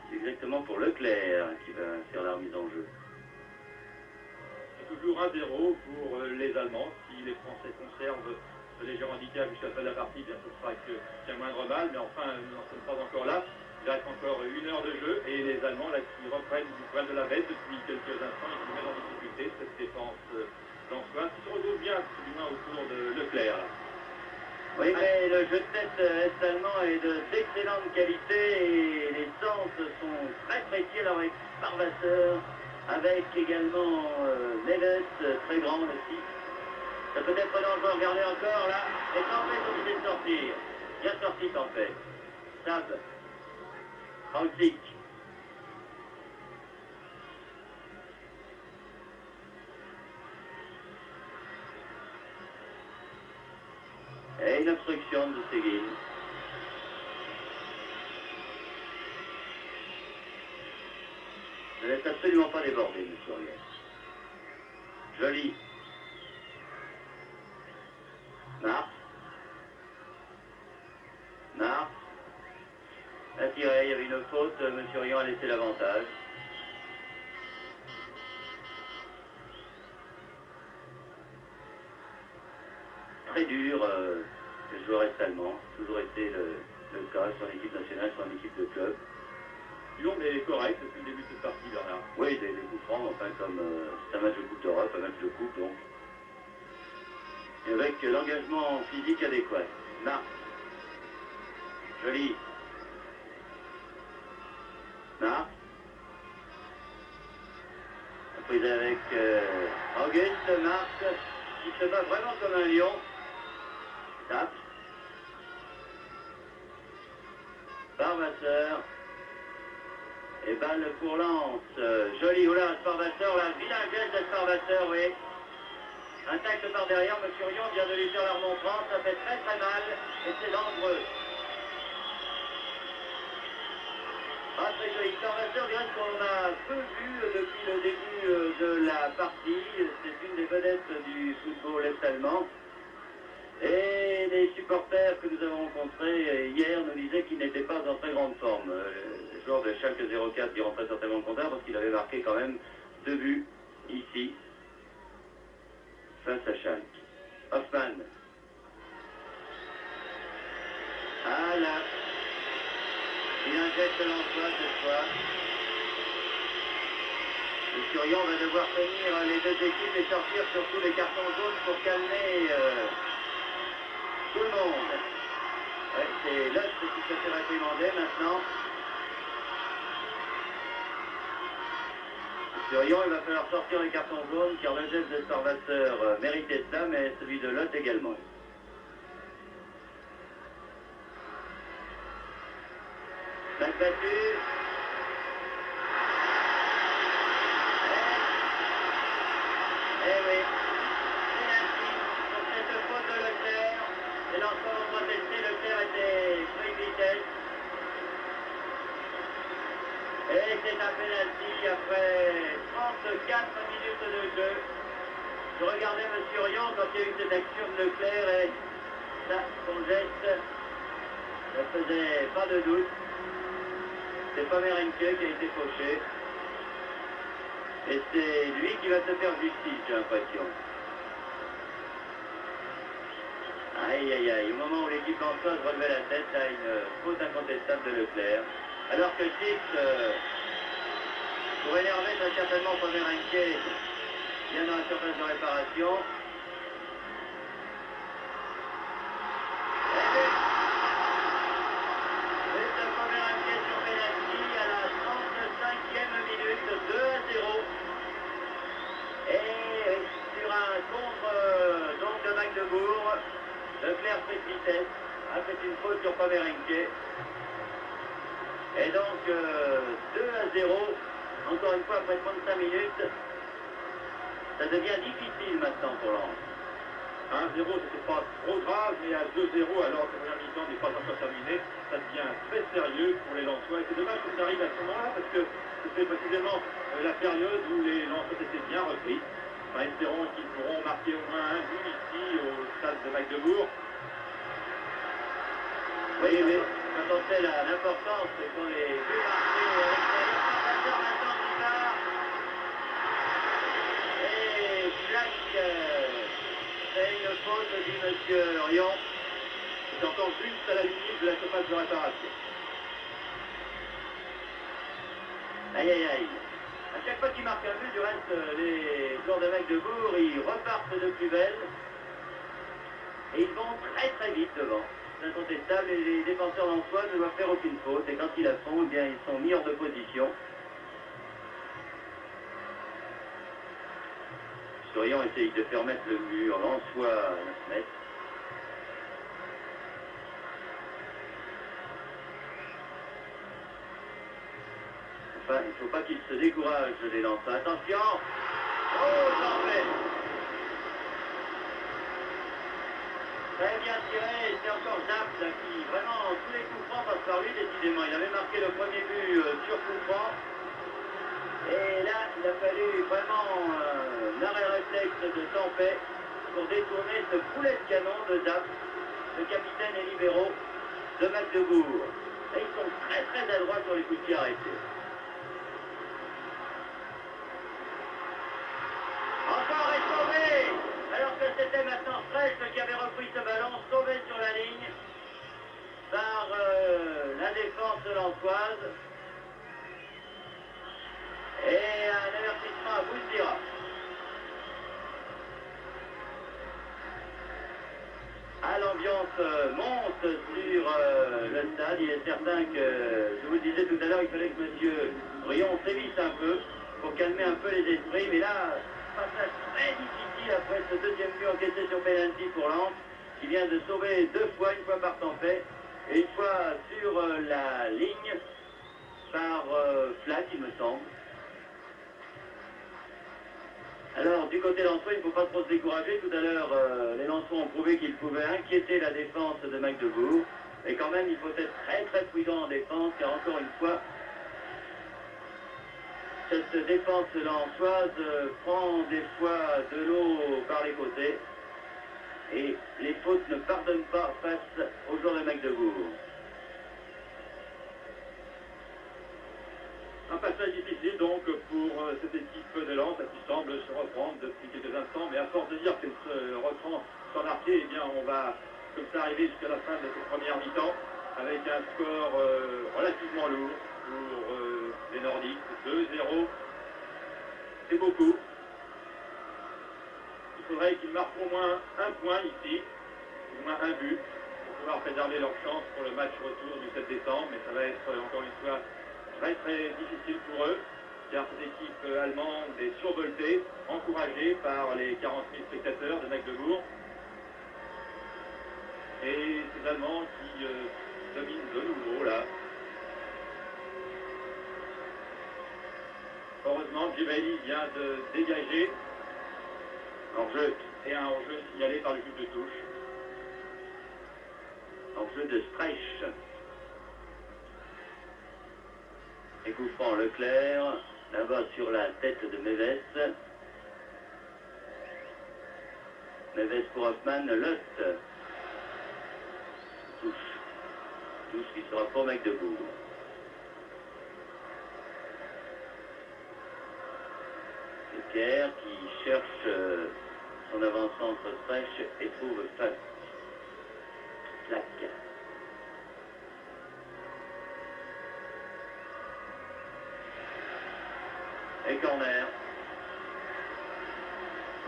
C'est exactement pour Leclerc qui va faire la remise en jeu. C'est toujours 1-0 pour les Allemands. Si les Français conservent ce léger handicap jusqu'à la fin de la partie, bien ce sera qu'un moindre mal. Mais enfin, nous n'en sommes pas encore là. Il reste encore 1 heure de jeu et les Allemands là qui reprennent du poil de la bête depuis quelques instants et qui mettent en difficulté cette défense lensoise qui se retrouve bien, du moins autour de Leclerc. Là. Oui, mais le jeu de tête est-allemand est d'excellente qualité et les sens sont très précis alors avec Sarvasseur, avec également Neves, très grand aussi. Ça peut être dangereux, regardez encore là, et Tempet est obligé de sortir. Bien sorti Tempet. Sab. Krausik. Et une obstruction de Seguin. Ne laisse absolument pas déborder, M. Rion. Joli. Mars. Mars. A tiré, il y avait une faute, M. Rion a laissé l'avantage. Très dur, le joueur est-allemand, toujours été le cas sur l'équipe nationale, sur l'équipe de club. Lyon est correct depuis le début de cette partie, Bernard. Oui, des coups francs, enfin comme c'est un match de Coupe d'Europe, un match de Coupe donc. Et avec l'engagement physique adéquat. Mars. Joli. Mars. La prise avec Auguste, Mars. qui se bat vraiment comme un lion. Tape. Barbasseur. Et balle pour Lens. Joli, oula, Sparvasseur, la vilain geste de Sparvasseur, oui. Un tacle par derrière, M. Rion vient de lui faire la remontrance, ça fait très très mal et c'est dangereux. Ah, très joli. Sparvasseur, je dirais qu'on a peu vu depuis le début de la partie. C'est une des vedettes du football est-allemand. Et les supporters que nous avons rencontrés hier nous disaient qu'il n'était pas en très grande forme. Le joueur de Schalke 04 qui rentrait certainement content parce qu'il avait marqué quand même 2 buts ici face à Schalke. Hoffmann. Ah là. Il injecte l'emploi cette fois. Le Surion va devoir tenir les deux équipes et sortir surtout les cartons jaunes pour calmer tout le monde. Ouais, c'est Lutz qui se fait réprimander maintenant. Surion, il va falloir sortir les cartons jaunes car le geste de Sparvasseur méritait cela, mais celui de Lutz également. Balle battue. Eh oui, c'est ainsi, sur cette faute de Leclerc, et l'ensemble ont protesté, Leclerc était pris de vitesse. Et c'est un pénalty après 34 minutes de jeu. Je regardais M. Rion quand il y a eu cette action de Leclerc et ça, son geste, ça faisait pas de doute. C'est Pomerenke qui a été fauché. Et c'est lui qui va se faire justice, j'ai l'impression. Aïe, aïe, aïe. Au moment où l'équipe lançoise relevait la tête, à une faute incontestable de Leclerc. Alors que Six, pour énerver très certainement Pomerenke, vient dans la surface de réparation. Leclerc fait de vitesse, a fait une faute sur Pomerenke. Et donc 2-0, encore une fois après 35 minutes, ça devient difficile maintenant pour Lens. 1-0, c'était pas trop grave, mais à 2-0, alors que la première mi-temps n'est pas encore terminée, ça devient très sérieux pour les Lensois. Et c'est dommage que ça arrive à ce moment-là, parce que c'était précisément la période où les Lensois étaient bien repris. Enfin, espérons qu'ils pourront marquer au moins un but ici au stade de Magdebourg. Oui, mais quand on sait l'importance qu'on les buts marqués à l'extérieur, Sparvasseur maintenant qui part. Et Black fait une faute, dit M. Rion. C'est encore juste à la limite de la surface de réparation. Aïe, aïe, aïe. À chaque fois qu'ils marquent un but, du reste, les joueurs de Magdebourg, ils repartent de plus belle. Et ils vont très très vite devant. C'est incontestable et les défenseurs lensois ne doivent faire aucune faute. Et quand ils la font, eh bien, ils sont mis hors de position. Surion essaye de faire mettre le mur lensois à 9 mètres. Enfin, il ne faut pas qu'ils se découragent, les Lensois. Attention! Oh, j'en fais! Très bien tiré, c'est encore Jacques là, qui, vraiment, tous les coups francs passent par lui, décidément. Il avait marqué le premier but sur coup franc. Et là, il a fallu vraiment un arrêt réflexe de Tempet pour détourner ce boulet de canon de Zap, le capitaine et libéraux de Magdebourg. Et ils sont très très adroits sur les coups de pied arrêtés. Encore est sauvé, alors que c'était maintenant Stress qui avait repris ce ballon, sauvé sur la ligne par la défense lensoise. Et un avertissement à Bousdira. Ah, l'ambiance monte sur le stade. Il est certain que, je vous le disais tout à l'heure, il fallait que M. Rion sévisse un peu pour calmer un peu les esprits. Mais là, face passage très difficile après ce deuxième but encaissé sur penalty pour Lens, qui vient de sauver 2 fois, une fois par temps fait, et une fois sur la ligne par Flack, il me semble. Alors, du côté lensois, il ne faut pas trop se décourager. Tout à l'heure, les Lensois ont prouvé qu'ils pouvaient inquiéter la défense de Magdebourg. Et quand même, il faut être très très prudent en défense, car encore une fois, cette défense lensoise prend des fois de l'eau par les côtés. Et les fautes ne pardonnent pas face aux joueurs de Magdebourg. Un passage difficile donc pour cette équipe de Lens qui semble se reprendre depuis quelques instants, mais à force de dire qu'elle se reprend sans marquer, eh bien on va comme ça arriver jusqu'à la fin de cette première mi-temps avec un score relativement lourd pour les Nordiques, 2-0. C'est beaucoup. Il faudrait qu'ils marquent au moins un point ici, au moins un but, pour pouvoir préserver leur chance pour le match retour du 7 décembre, mais ça va être encore une fois très très difficile pour eux, car cette équipe allemande est survoltée, encouragée par les 40 000 spectateurs de Magdebourg. Et ces Allemands qui dominent de nouveau là. Heureusement, Djibaili vient de dégager hors-jeu et un hors-jeu signalé par le but de touche. Hors-jeu de Streich. Et coup franc Leclerc, là-bas sur la tête de Meves. Meves pour Hoffmann, Lotte. Touche. Touche qui sera pour Magdebourg. C'est Pierre qui cherche son avant-centre Streich et trouve Flack. Et corner.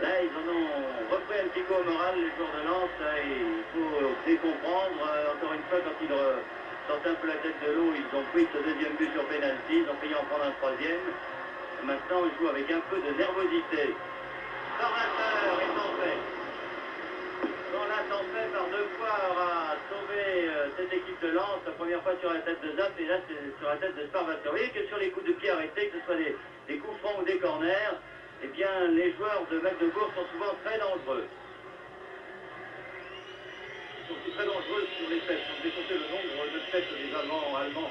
Là, ils en ont repris un petit coup au moral, les joueurs de Lens. Et il faut décomprendre. Encore une fois, quand ils sortaient un peu la tête de l'eau, ils ont pris ce deuxième but sur penalty. Ils ont failli en prendre un troisième. Et maintenant, ils jouent avec un peu de nervosité. Sarvateur est en fait. Quand là, fait par 2 fois aura sauvé cette équipe de Lens. La première fois sur la tête de Zap et là, c'est sur la tête de Sarvateur. Vous voyez que sur les coups de pied arrêtés, que ce soit des coups francs ou des corners, eh bien, les joueurs de Magdebourg sont souvent très dangereux. Ils sont aussi très dangereux sur les têtes. On décompté le nombre de têtes des Allemands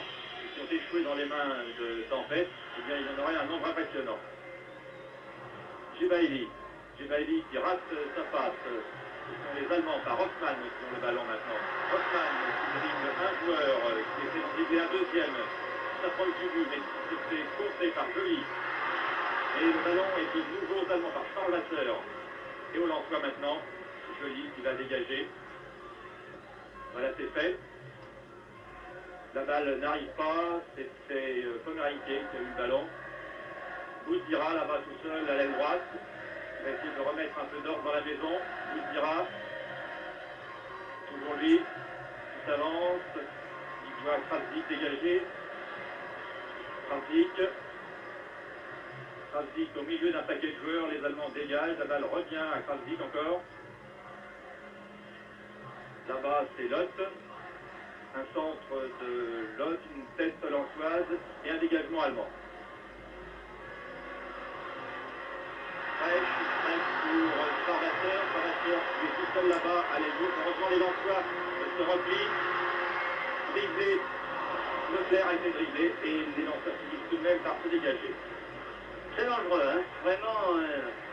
qui ont échoué dans les mains de Tempête, eh bien, il y en aurait un nombre impressionnant. Djibaili qui rate sa passe. Ce sont les Allemands par Hoffmann qui ont le ballon maintenant. Hoffmann qui dribble un joueur, qui essaie d'en dribbler un deuxième. Ça prend le but, mais qui se fait contrer par Joly. Et le ballon est de nouveau aux Allemands par Sarvateur. Et au Lensois maintenant, Joly qui va dégager. Voilà, c'est fait. La balle n'arrive pas, c'était Pomeranke qui a eu le ballon. Bouzdira là-bas tout seul à l'aile droite. Il va essayer de remettre un peu d'ordre dans la maison. Bouzdira. Toujours lui. Il s'avance. Il doit Kravzik dégager. Kravzik au milieu d'un paquet de joueurs. Les Allemands dégagent. La balle revient à Kravzik encore. Là-bas, c'est Lotte. Un centre de Lotte, une tête lensoise et un dégagement allemand. Pour Sarvateur qui est tout seul là-bas à l'aile gauche. Heureusement les Lensois se replient. Driblé. Leclerc a été driblé et les Lensois finissent tout de même par se dégager. Très dangereux, hein. Vraiment,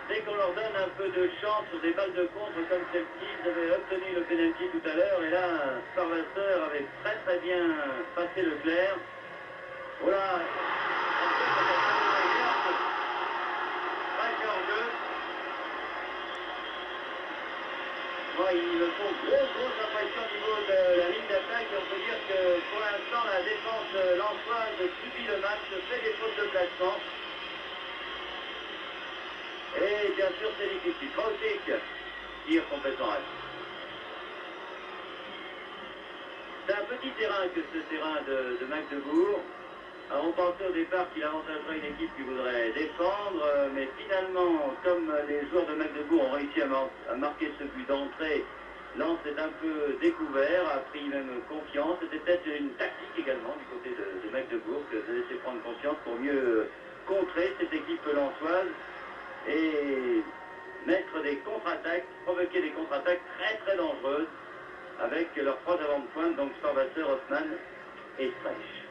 dès qu'on leur donne un peu de chance sur des balles de contre comme celle-ci, ils avaient obtenu le pénalty tout à l'heure et là, Sarvateur avait très très bien passé Leclerc. Voilà. Moi, il me faut grosse impression au niveau de la ligne d'attaque et on peut dire que pour l'instant la défense lensoise subit le match, fait des fautes de placement. Et bien sûr c'est difficile. Krautik tire complètement à gauche. C'est un petit terrain que ce terrain de Magdebourg. Alors on pensait au départ qu'il avantagerait une équipe qui voudrait défendre, mais finalement, comme les joueurs de Magdebourg ont réussi à marquer ce but d'entrée, Lens est un peu découvert, a pris même confiance. C'était peut-être une tactique également du côté de Magdebourg, de laisser prendre confiance pour mieux contrer cette équipe lensoise et mettre des contre-attaques, provoquer des contre-attaques très très dangereuses avec leurs trois avants de pointe, donc Storwasser, Hoffmann et Streich.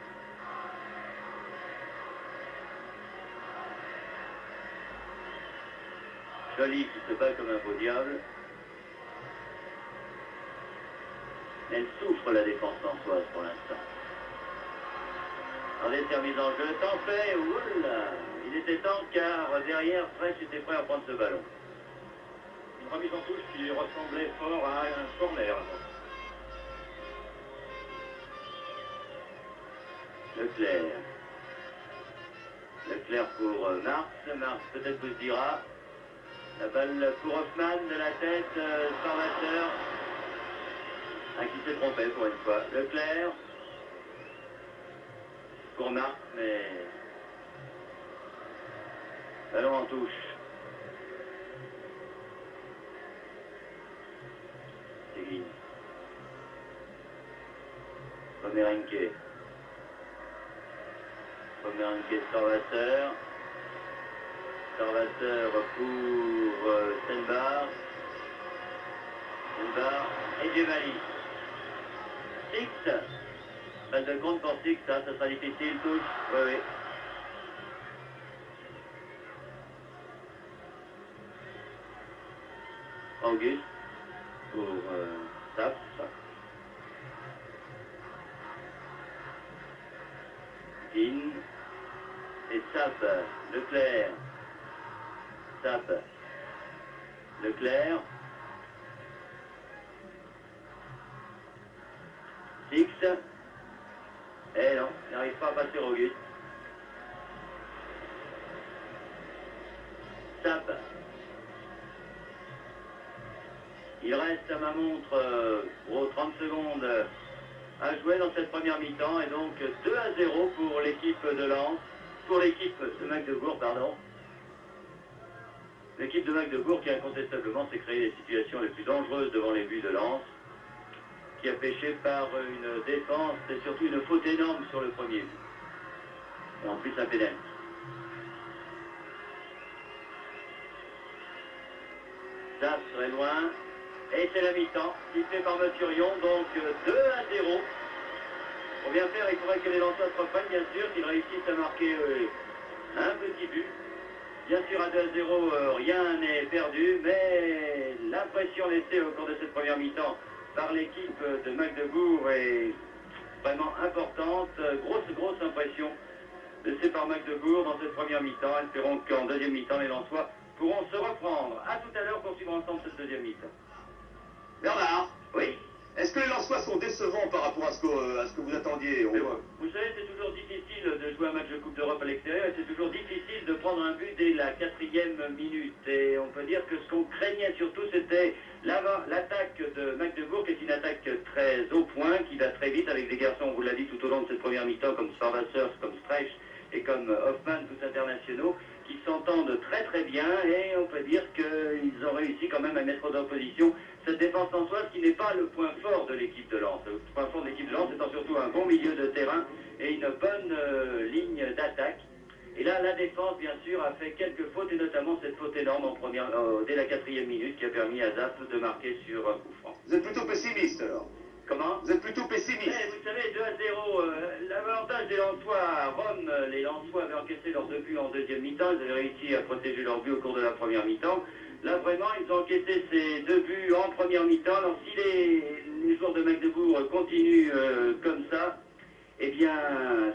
Joly qui se bat comme un beau diable. Elle souffre la défense lensoise pour l'instant. Regardez cette remise en jeu, temps fait, oula, il était temps car derrière Streich était prêt à prendre ce ballon. Une remise en touche qui ressemblait fort à un corner. Leclerc. Leclerc pour Marx. Marx peut-être vous dira. La balle pour Hoffmann de la tête, Storwasser. Qui s'est trompé pour une fois. Leclerc. Pour Marx, mais... ballon en touche. Seguin. Pomerenke. Pomerenke, Storwasser. Storwasser pour Stenbar. Stenbar et Djemali. Six. Balle de compte pour Six, ça sera difficile, touche. Oui, oui. Auguste pour Saps. Guin et Sap. Leclerc. Sap. Leclerc. Six. Eh non, il n'arrive pas à passer Auguste. Sap. Il reste à ma montre 30 secondes à jouer dans cette première mi-temps et donc 2-0 pour l'équipe de Lens, pour l'équipe de Magdebourg, pardon. L'équipe de Magdebourg qui incontestablement s'est créé les situations les plus dangereuses devant les buts de Lens, qui a pêché par une défense et surtout une faute énorme sur le premier but. Et en plus un pénalty. Ça serait loin. Et c'est la mi-temps, sifflée par Mathurion, donc 2-0. Pour bien faire, il faudrait que les Lensois se reprennent, bien sûr, qu'ils réussissent à marquer un petit but. Bien sûr, à 2-0, rien n'est perdu, mais l'impression laissée au cours de cette première mi-temps par l'équipe de Magdebourg est vraiment importante. Grosse impression laissée par Magdebourg dans cette première mi-temps. Espérons qu'en deuxième mi-temps, les Lensois pourront se reprendre. A tout à l'heure pour suivre ensemble cette deuxième mi-temps. Bernard, Oui. est-ce que les Lensois sont décevants par rapport à ce que vous attendiez? Vous savez, c'est toujours difficile de jouer un match de Coupe d'Europe à l'extérieur et c'est toujours difficile de prendre un but dès la 4e minute. Et on peut dire que ce qu'on craignait surtout, c'était l'attaque de Magdebourg, qui est une attaque très au point, qui va très vite avec des garçons, on vous l'a dit tout au long de cette première mi-temps, comme Storwasser, comme Streich et comme Hoffmann, tous internationaux, qui s'entendent très bien et on peut dire qu'ils ont réussi quand même à mettre en opposition cette défense lensoise qui n'est pas le point fort de l'équipe de Lens. Le point fort de l'équipe de Lens étant surtout un bon milieu de terrain et une bonne ligne d'attaque. Et là, la défense, bien sûr, a fait quelques fautes, et notamment cette faute énorme dès la 4e minute qui a permis à Zap de marquer sur un coup franc. Vous êtes plutôt pessimiste alors? Comment? Vous êtes plutôt pessimiste? Mais vous savez, 2-0, l'avantage des Lensois à Rome, les Lensois avaient encaissé leurs 2 buts en deuxième mi-temps, ils avaient réussi à protéger leurs buts au cours de la première mi-temps. Là, vraiment, ils ont encaissé ces 2 buts en première mi-temps. Alors, si les joueurs de Magdebourg continuent comme ça, eh bien,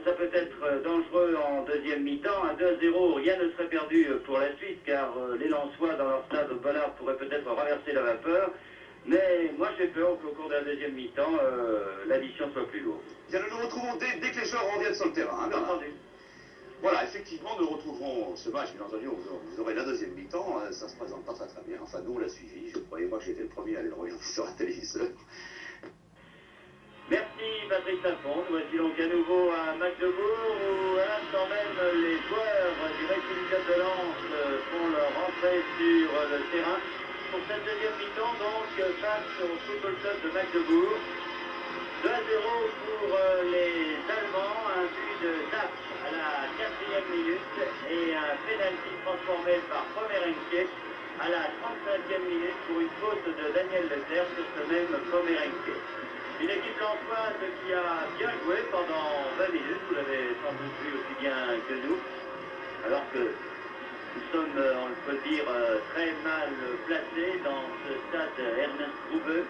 ça peut être dangereux en deuxième mi-temps. À 2-0, rien ne serait perdu pour la suite, car les Lensois, dans leur stade Bollard, pourraient peut-être renverser la vapeur. Mais moi, j'ai peur qu'au cours de la deuxième mi-temps, l'addition soit plus lourde. Bien, nous nous retrouvons dès que les joueurs reviennent sur le terrain. Hein, Bernard. Entendu. Voilà, effectivement, nous retrouverons ce match, bien entendu, vous aurez la deuxième mi-temps, ça se présente pas très bien. Enfin, nous, on l'a suivi, je croyais moi que j'étais le premier à aller le regarder sur la téléviseur. Merci Patrick Lafont. Voici donc à nouveau à Magdebourg où à l'instant même les joueurs du Racing Club de Lens font leur entrée sur le terrain pour cette deuxième mi-temps donc face au Football Club de Magdebourg. 2-0 pour les Allemands, un but de Zap à la 4e minute et un pénalty transformé par Pomerenke à la 35e minute pour une faute de Daniel Leclerc sur ce même Pomerenke. Une équipe lensoise qui a bien joué pendant 20 minutes, vous l'avez sans doute vu aussi bien que nous, alors que nous sommes, on le peut dire, très mal placés dans ce stade Ernest Grube,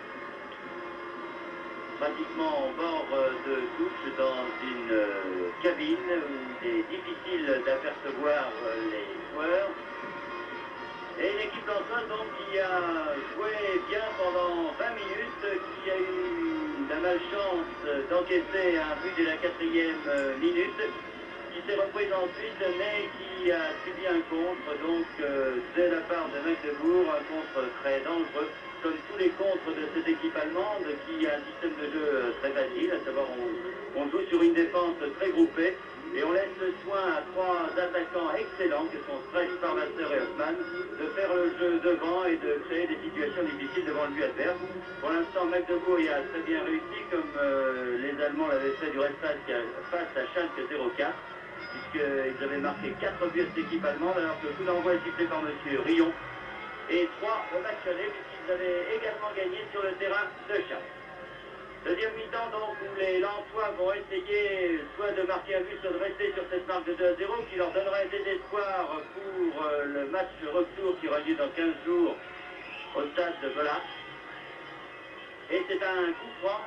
pratiquement au bord de touche dans une cabine où il est difficile d'apercevoir les joueurs. Et une équipe lensoise donc qui a joué bien pendant 20 minutes, qui a eu la malchance d'encaisser un but de la 4e minute, qui s'est reprise ensuite mais qui a subi un contre donc de la part de Magdebourg, un contre très dangereux, comme tous les contres de cette équipe allemande qui a un système de jeu très facile, à savoir on joue sur une défense très groupée et on laisse le soin à 3 attaquants excellents que sont Streich, Parmasser et Hoffmann de faire le jeu devant et de créer des situations difficiles devant le but adverse. Pour l'instant, Magdebourg y a très bien réussi comme les Allemands l'avaient fait du reste face à Schalke 04, puisqu'ils avaient marqué 4 buts à cette équipe allemande alors que le coup d'envoi est sifflé par M. Rion et 3 au match aller puisqu'ils avaient également gagné sur le terrain de Schalke. Deuxième mi-temps donc où les Lensois vont essayer soit de marquer un but, soit de rester sur cette marque de 2-0 qui leur donnerait des espoirs pour le match retour qui aura lieu dans 15 jours au stade de Bollard. Et c'est un coup franc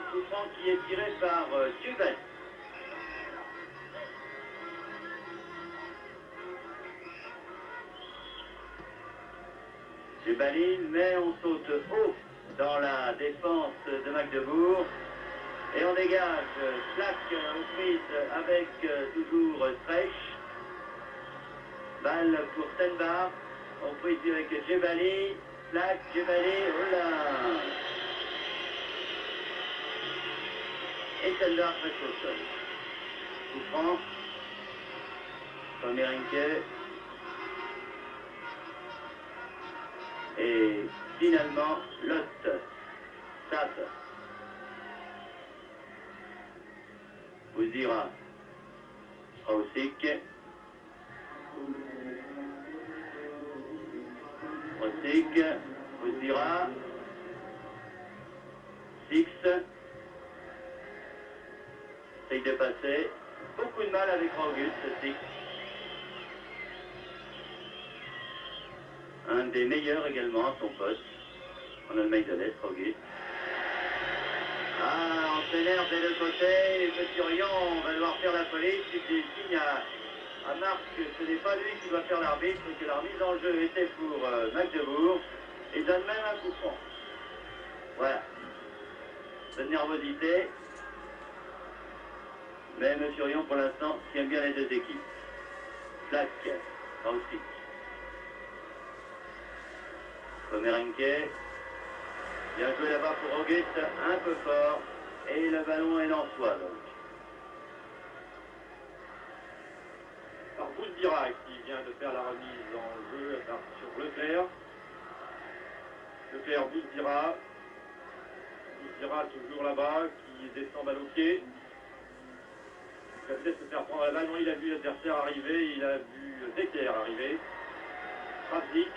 qui est tiré par Dubel. Dubali, mais on saute haut dans la défense de Magdebourg et on dégage Slack aux prises avec toujours Streich, balle pour Stenbar, on prise avec Djebali, Slack, Djebali, oh là, et Stenbar reste au sol. Coup franc, Pomerenke, et finalement Lotte, Sab, Bouzira, Straussik, Bouzira, Six, essaye de passer, beaucoup de mal avec Auguste, Six. Un des meilleurs également à son poste, en Allemagne de l'Est, Auguste. Ah, on s'énerve des deux côtés, M. Rion va devoir faire la police, il dit signe à Marc que ce n'est pas lui qui doit faire l'arbitre, que la remise en jeu était pour Magdebourg, et donne même un coup franc. Voilà. De nervosité, mais M. Rion pour l'instant tient bien les deux équipes. Flack, aussi. Pomerenke, bien joué là-bas pour Auguste, un peu fort, et le ballon est lensois donc. Par Bouzira qui vient de faire la remise en jeu sur Leclerc. Leclerc, Bouzira. Bouzira toujours là-bas, qui descend balle au pied. Il va peut-être se faire prendre la balle, non, il a vu l'adversaire arriver, il a vu Decker arriver. Kravzik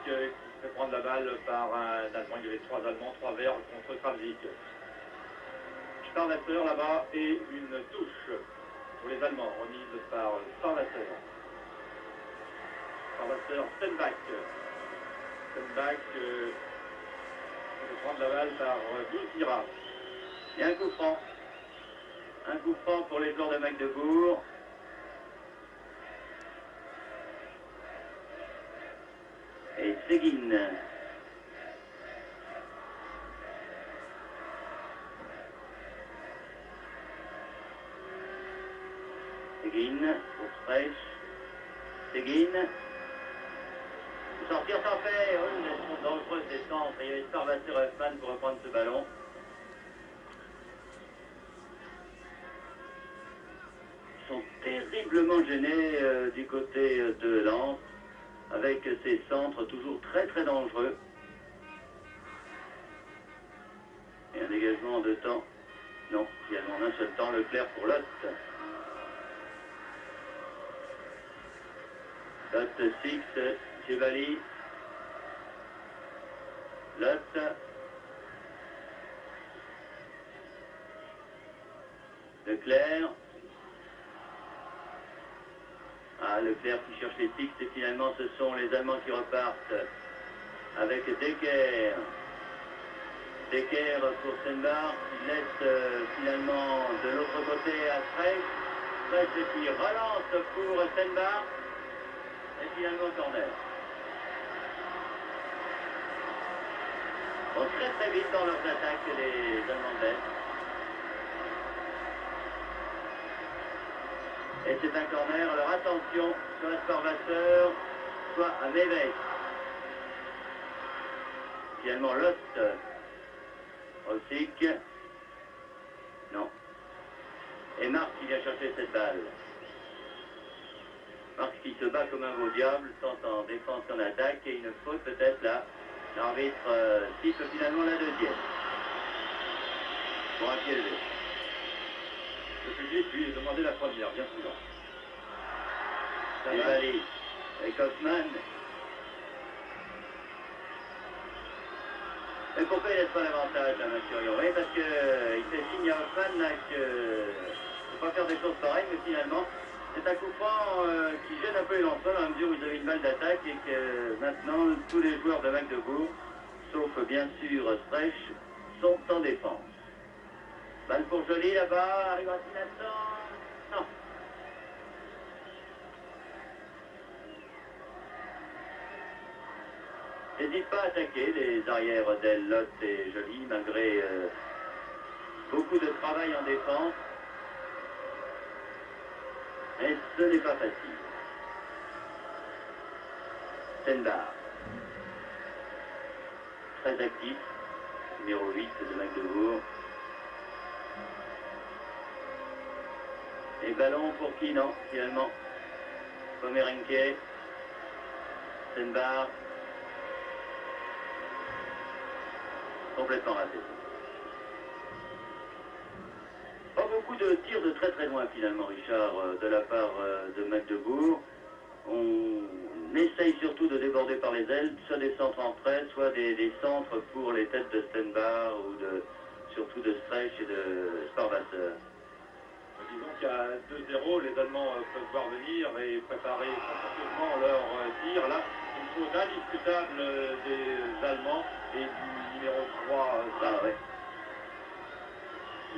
qui fait prendre la balle par un Allemand. Il y avait 3 Allemands, 3 verts contre Kravzik. Starwasser là-bas et une touche pour les Allemands, remise par Starwasser. Stenbach. Stenbach fait prendre la balle par Bouzira. Et un coup franc. Un coup franc pour les joueurs de Magdebourg. Et Seguin. Seguin pour Streich. Seguin. Sortir sans faire. Oh, elles sont dangereuses ces centres. Il y avait Starwasser et Hoffmann pour reprendre ce ballon. terriblement gêné du côté de Lens, avec ses centres toujours très très dangereux. Et un dégagement en 2 temps. Non, finalement en un seul temps, Leclerc pour Lot. Lot 6, Chevali. Lot. Leclerc. Ah, Leclerc qui cherche les six et finalement ce sont les Allemands qui repartent avec Decker. Decker pour Stenbach qui laisse finalement de l'autre côté à Streich. Streich qui relance pour Stenbach et finalement corner. Bon, très très vite dans leurs attaques les Allemands. Et c'est un corner, alors attention, soit à Sparwasser, soit à Mévès. Finalement, Lot, Rosic, non. Et Marc qui vient chercher cette balle. Marc qui se bat comme un beau diable, tant en défense qu'en attaque, et une faute peut-être là. L'arbitre siffle finalement la deuxième. Pour un pied levé. Le public lui a demandé la première, bien sûr. Chevali et Kaufmann. Et pourquoi il laisse pas l'avantage à Mathieu? Oui, parce qu'il fait signe à Hoffmann là que ne faut pas faire des choses pareilles, mais finalement, c'est un coup franc qui gêne un peu les lanceurs dans la mesure où ils avaient une balle d'attaque et que maintenant tous les joueurs de Magdebourg, sauf bien sûr Streich, sont en défense. Balle pour Joly là-bas, arrive à Nathan. Non. N'hésite pas à attaquer les arrières d'El, Lot et Joly, malgré beaucoup de travail en défense. Mais ce n'est pas facile. Stenbach. Très actif. Numéro 8 de Magdebourg. Et ballon pour qui? Non, finalement. Pomerenke. Stenbach. Complètement raté. Pas beaucoup de tirs de très très loin finalement, Richard, de la part de Magdebourg. On essaye surtout de déborder par les ailes, soit des centres en presse, soit des centres pour les têtes de Stenbach ou surtout de Streich et de Sparwasser. Disons qu'à 2-0, les Allemands peuvent voir venir et préparer consciencieusement leur tir. Là, une faute indiscutable des Allemands et du numéro 3. Ouais.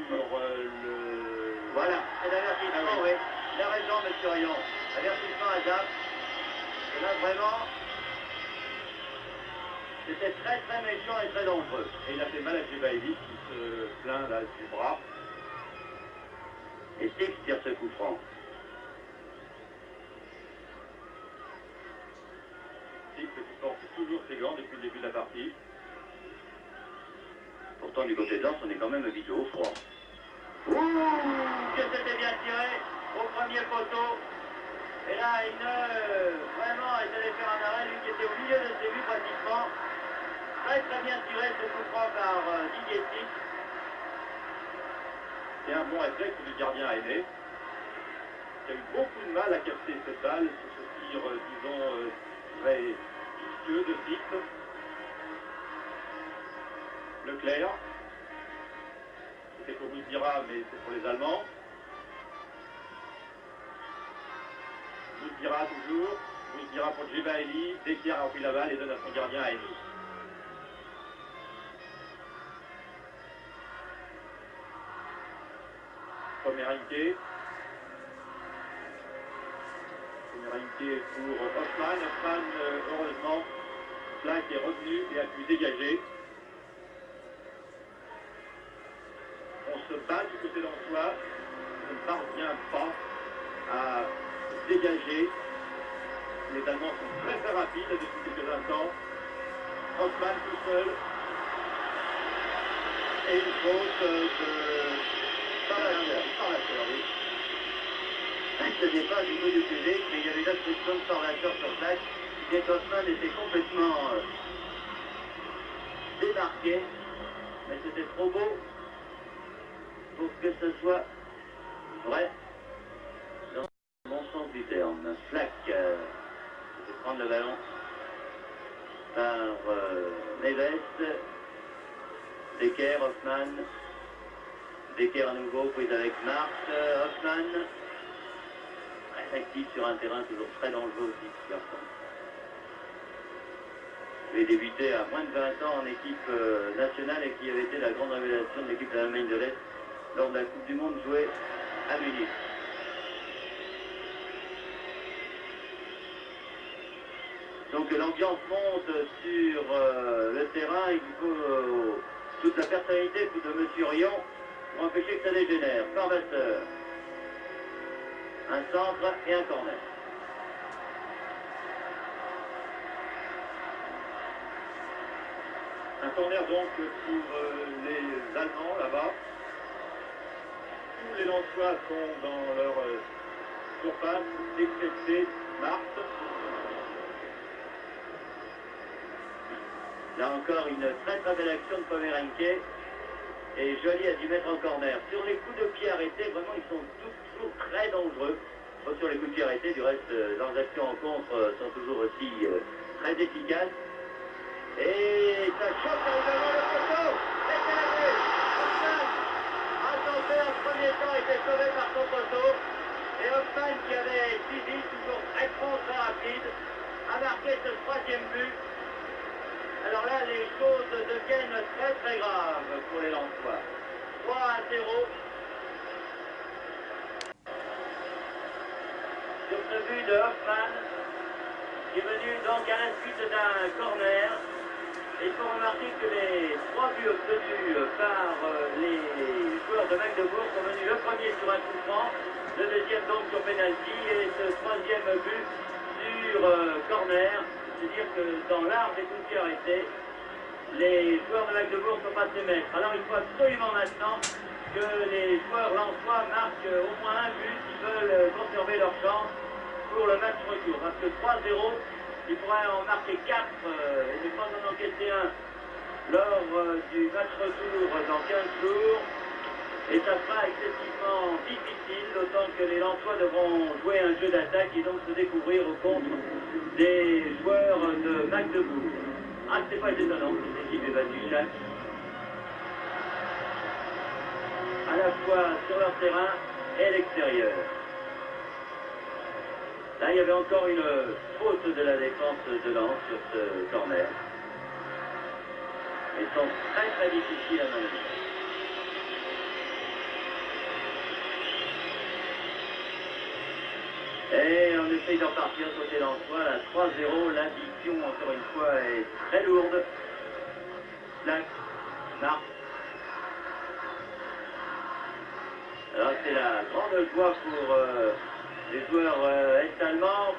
Sur le... Voilà, c'est l'avertissement, oui. Il a raison, monsieur Rion. Avertissement à Zap. Et là, vraiment, c'était très très méchant et très dangereux. Et il a fait mal à Djibaili qui se plaint là du bras. Et Six tire ce coup franc. Six qui porte toujours ses gants depuis le début de la partie. Pourtant, du côté de Lens, on est quand même habitué au froid. Ouh, que c'était bien tiré au premier poteau. Et là, vraiment, il allait faire un arrêt, lui qui était au milieu de ses vues pratiquement. Très très bien tiré ce coup franc par Didier Six. C'est un bon réflexe du gardien Aîné, qui a eu beaucoup de mal à capter cette balle sur ce tir, disons, très vicieux de Six. Leclerc. C'était pour Bouzbira, mais c'est pour les Allemands. Bouzbira toujours. Bouzbira pour Djibaili. Decker a repris la balle et donne à son gardien Aîné. Pomerenke. Pomerenke pour Hoffmann. Hoffmann, heureusement, Slack est revenu et a pu dégager. On se bat du côté d'Antoine. On ne parvient pas à dégager. Les Allemands sont très très rapides depuis quelques instants. Hoffmann tout seul. Et une faute de... Par la oui. Ce n'est pas du coup du public, mais il y avait d'autres observateurs sur place. Jake Hoffman était complètement débarqué, mais c'était trop beau pour que ce soit vrai dans le bon sens du terme. Flack fait prendre le ballon par Neves, Decker, Hoffman, Decker à nouveau, prise avec Marc, Hoffman, très actif sur un terrain toujours très dangereux aussi, ce garçon. Il avait débuté à moins de 20 ans en équipe nationale et qui avait été la grande révélation de l'équipe de l'Allemagne de l'Est lors de la Coupe du Monde jouée à Munich. Donc l'ambiance monte sur le terrain et il faut toute la personnalité de M. Rion pour empêcher que ça dégénère. Corvasseur, un centre et un corner. Un corner donc pour les Allemands là-bas. Tous les Lensois sont dans leur surface, excepté Marthe. Là encore une très très belle action de Pomerenke. Et Joly a dû mettre en corner. Sur les coups de pied arrêtés, vraiment ils sont toujours très dangereux. Bon, sur les coups de pied arrêtés, du reste, leurs actions en contre sont toujours aussi très efficaces. Et ça chope évidemment le poteau. Et c'est la vue. Hoffman a tenté en premier temps, était sauvé par son poteau. Et Hoffman, qui avait suivi, toujours très prompt, très rapide, a marqué ce troisième but. Alors là, les choses deviennent très très graves pour les Lensois. 3-0. Sur ce but de Hoffman, qui est venu donc à la suite d'un corner. Il faut remarquer que les 3 buts obtenus par les joueurs de Magdebourg sont venus le premier sur un coup franc, le deuxième donc sur pénalty et ce troisième but sur corner. C'est-à-dire que dans l'art des coups de pied arrêtés, les joueurs de Magdebourg ne sont pas se mettre. Alors il faut absolument maintenant que les joueurs lensois marquent au moins un but s'ils veulent conserver leur chance pour le match retour. Parce que 3-0, ils pourraient en marquer 4 et ne pas en encaisser un lors du match retour dans 15 jours. Et ça sera excessivement difficile, d'autant que les Lensois devront jouer un jeu d'attaque et donc se découvrir au contre des joueurs de Magdebourg. Ah, c'est pas étonnant, cette équipe est battue chaque. À la fois sur leur terrain et à l'extérieur. Là, il y avait encore une faute de la défense de Lens sur ce corner. Ils sont très très difficiles à manager. Et on essaye d'en partir côté Lensois, la 3-0, l'addition encore une fois est très lourde. Flack, Marc. Alors c'est la grande joie pour les joueurs est-allemands.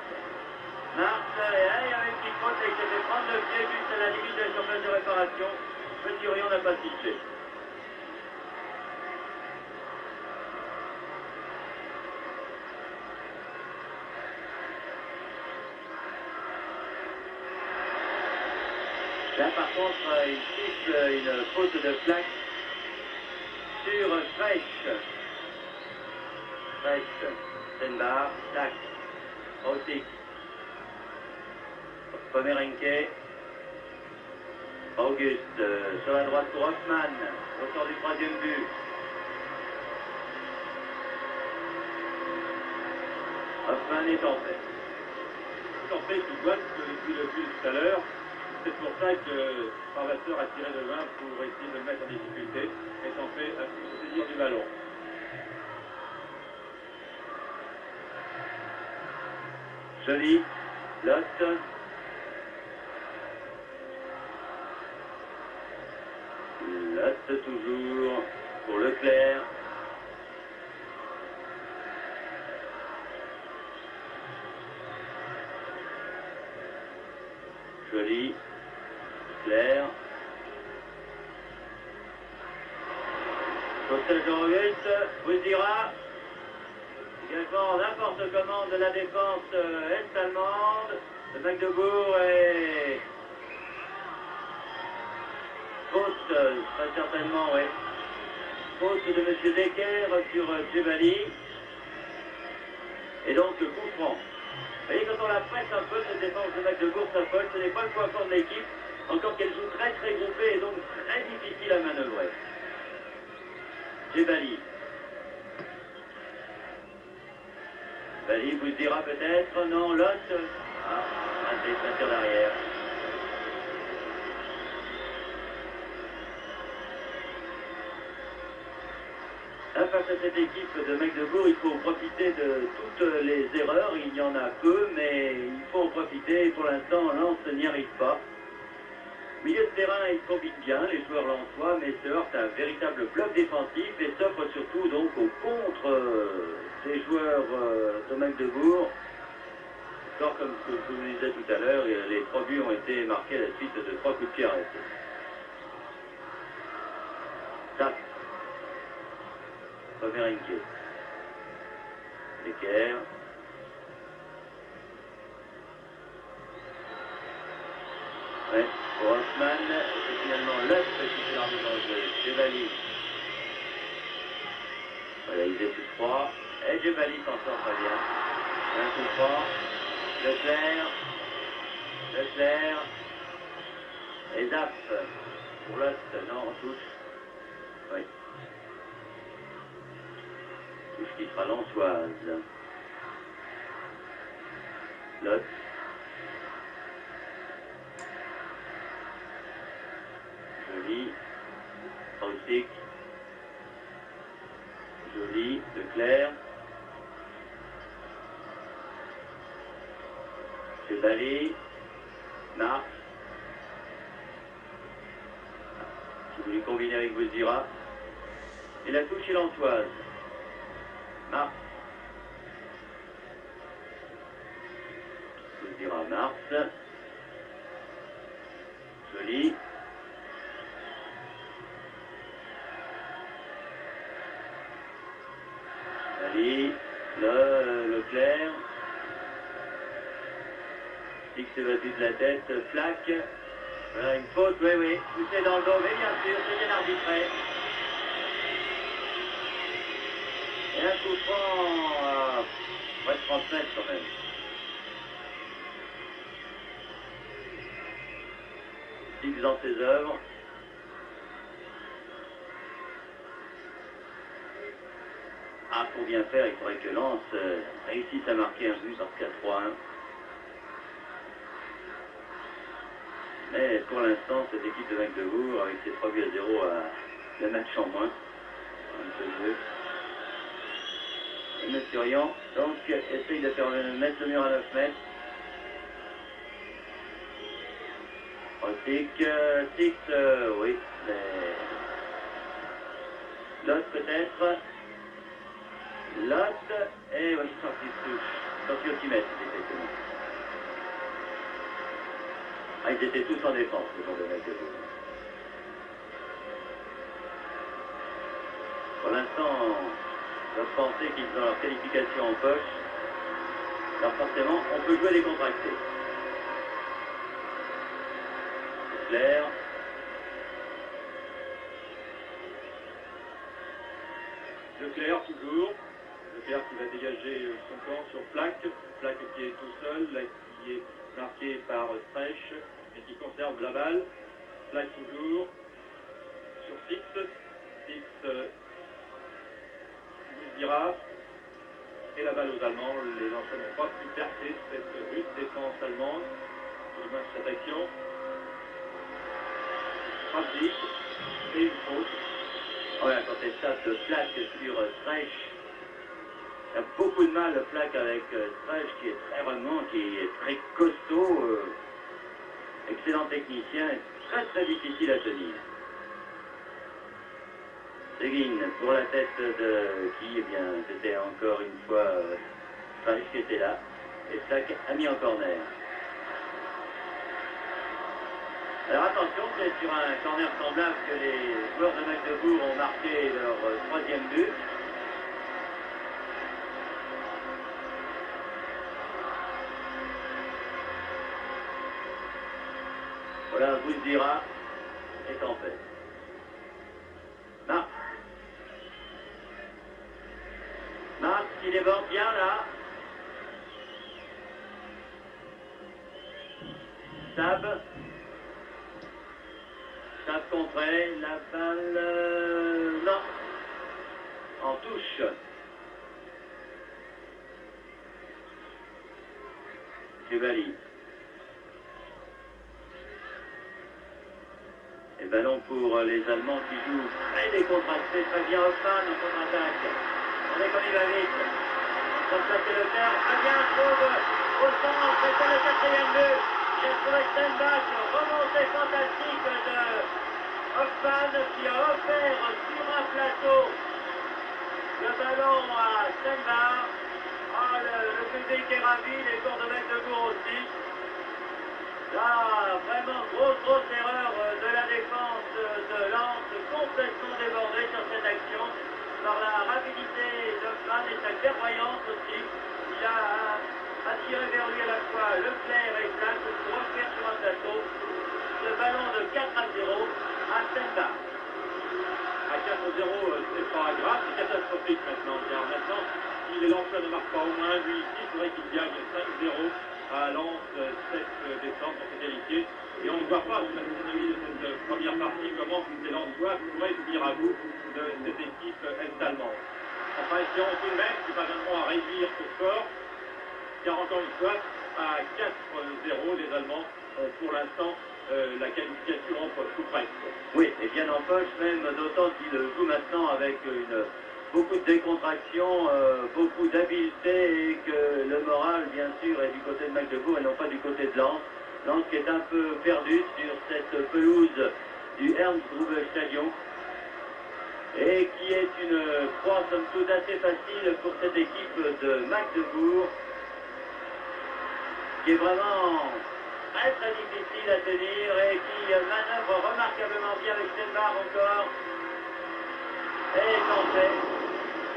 Marc, il y avait une petite faute et il s'est fait prendre le pied juste à la limite de la surface de réparation. Petit Rion n'a pas sifflé. Là par contre, il siffle une faute de Flack sur Fresh. Fresh, Senbar, Flack, Rosik, Pomerenke, Auguste sur la droite pour Hoffman, auteur du troisième but. Hoffman est en fait. En fait, tu vois depuis le but tout à l'heure. C'est pour ça que Corvasseur a tiré de 20 pour essayer de le mettre en difficulté et s'en fait saisir du ballon. Joly, Lotte. Lotte toujours pour Leclerc. Joly, Leclerc. Costa Jean-Auguste, Bouzira. également n'importe comment de la défense est-allemande de Magdebourg et faute, très certainement, oui. Faute de M. Decker sur Djebali. Et donc, coup franc. Vous voyez, quand on la presse un peu, cette défense de Magdebourg s'affole, ce n'est pas le point fort de l'équipe, encore qu'elle joue très très groupée et donc très difficile à manœuvrer. Djebali. Djebali vous dira peut-être, non, Lot. Ah, c'est un tir d'arrière. Face à cette équipe de Magdebourg, il faut profiter de toutes les erreurs. Il y en a peu, mais il faut en profiter. Et pour l'instant, Lens n'y arrive pas. Milieu de terrain, il combine bien, les joueurs lensois, mais se heurte à un véritable bloc défensif et s'offre surtout donc au contre des joueurs de Magdebourg. Encore comme ce que je vous disais tout à l'heure, les 3 buts ont été marqués à la suite de 3 coups de pied arrêtés. Ça. Verinke. Decker. Ouais, pour Hoffmann, c'est finalement Lutz qui fait l'arbitre dans le jeu. Djebali. Voilà, ils étaient plus 3. Et Djebali s'en sort très bien. Un coup franc. Leclerc. Et Zap. Pour Lutz, non, on touche. Oui. Touche qui sera lensoise. Lot. Joli. Rustic. Joli. Leclerc. Djebali. Marx. Si vous voulez combiner avec Bouzira. Et la touche est lensoise. Marx. Bouzira Marx. Joli. Ali. Leclerc. Stick s'est battu de la tête. Flac. Voilà une faute, oui. Poussé dans le dos, mais bien sûr, c'est bien arbitré. Et un coup franc à près de 30 mètres quand même. Stick dans ses œuvres. Ah, pour bien faire, il faudrait que Lens réussisse à marquer un but parce qu'à 3-1. Mais pour l'instant, cette équipe de Magdebourg, avec ses 3 buts à 0, a le match en moins. Un peu mieux. Et M. Rian, donc, essaye de faire mettre le mur à 9 mètres. Six, oui. L'autre peut-être. L'autre, et oui, sorti de touche. Sorti au 6 mètres, exactement. Ah, ils étaient tous en défense, les gens de Magdebourg. Pour l'instant, ils doivent penser qu'ils ont leur qualification en poche. Alors forcément, on peut jouer décontracté. C'est clair. Leclerc toujours. Leclerc qui va dégager son camp sur Flac. Flac qui est tout seul, là qui est marqué par Streich et qui conserve la balle. Flac toujours sur Six. Six Bouzira. Et la balle aux Allemands. Les Lensois n'ont pas pu percer cette lutte défense allemande. Du moins cette action. Pratique. Et une faute. Voilà, quand elle tape de Flac sur Streich, il y a beaucoup de mal Flac avec Streich qui est très remontant, qui est très costaud, excellent technicien, très très difficile à tenir. Seguin pour la tête de qui, eh bien, c'était encore une fois Streich qui était là, et Flac a mis en corner. Alors attention, c'est sur un corner semblable que les joueurs de Magdebourg ont marqué leur 3e but. Voilà, vous dira est en fait. Marc. Marc qui déborde bien là. Sab. Sab contré. La balle. Non. En touche. Jebali. Et ballon pour les Allemands qui jouent très décontractés, très bien Hoffmann en contre-attaque. On est comme il va vite. On va placer le terre. Très bien, trouve au centre. C'est le quatrième but. J'ai trouvé Steinbach. Remontée fantastique de Hoffmann qui a offert sur un plateau le ballon à Steinbach. Ah, le public est ravi, les corps de Magdebourg aussi. Là, vraiment grosse erreur de la défense de Lens, complètement débordée sur cette action par la rapidité d'Hoffmann et sa clairvoyance aussi. Il a attiré vers lui à la fois Leclerc et Platt pour offrir sur un plateau ce ballon de 4-0 à Steinbach. À 4-0, c'est pas grave, c'est catastrophique maintenant. Car maintenant, si les lanceurs ne marquent pas au moins un but ici, il faudrait qu'ils gagnent 5-0 à Lens 7 décembre pour se qualifier. Et on ne voit pas, sur la physionomie de cette première partie, comment ces Lensois pourraient venir à bout de cette équipe est-allemande. Enfin, espérons tout de même qu'ils parviendront à réduire ce score, car encore une fois, à 4-0, les Allemands ont pour l'instant la qualification en poche, tout presque. Oui, et bien en poche même, d'autant qu'il joue maintenant avec beaucoup de décontraction, beaucoup d'habileté et que le moral, bien sûr, est du côté de Magdebourg et non pas du côté de Lens. Lens qui est un peu perdu sur cette pelouse du Ernst-Grube Stadion et qui est une proie, somme toute, assez facile pour cette équipe de Magdebourg qui est vraiment très difficile à tenir et qui manœuvre remarquablement bien avec Steinbach encore. Et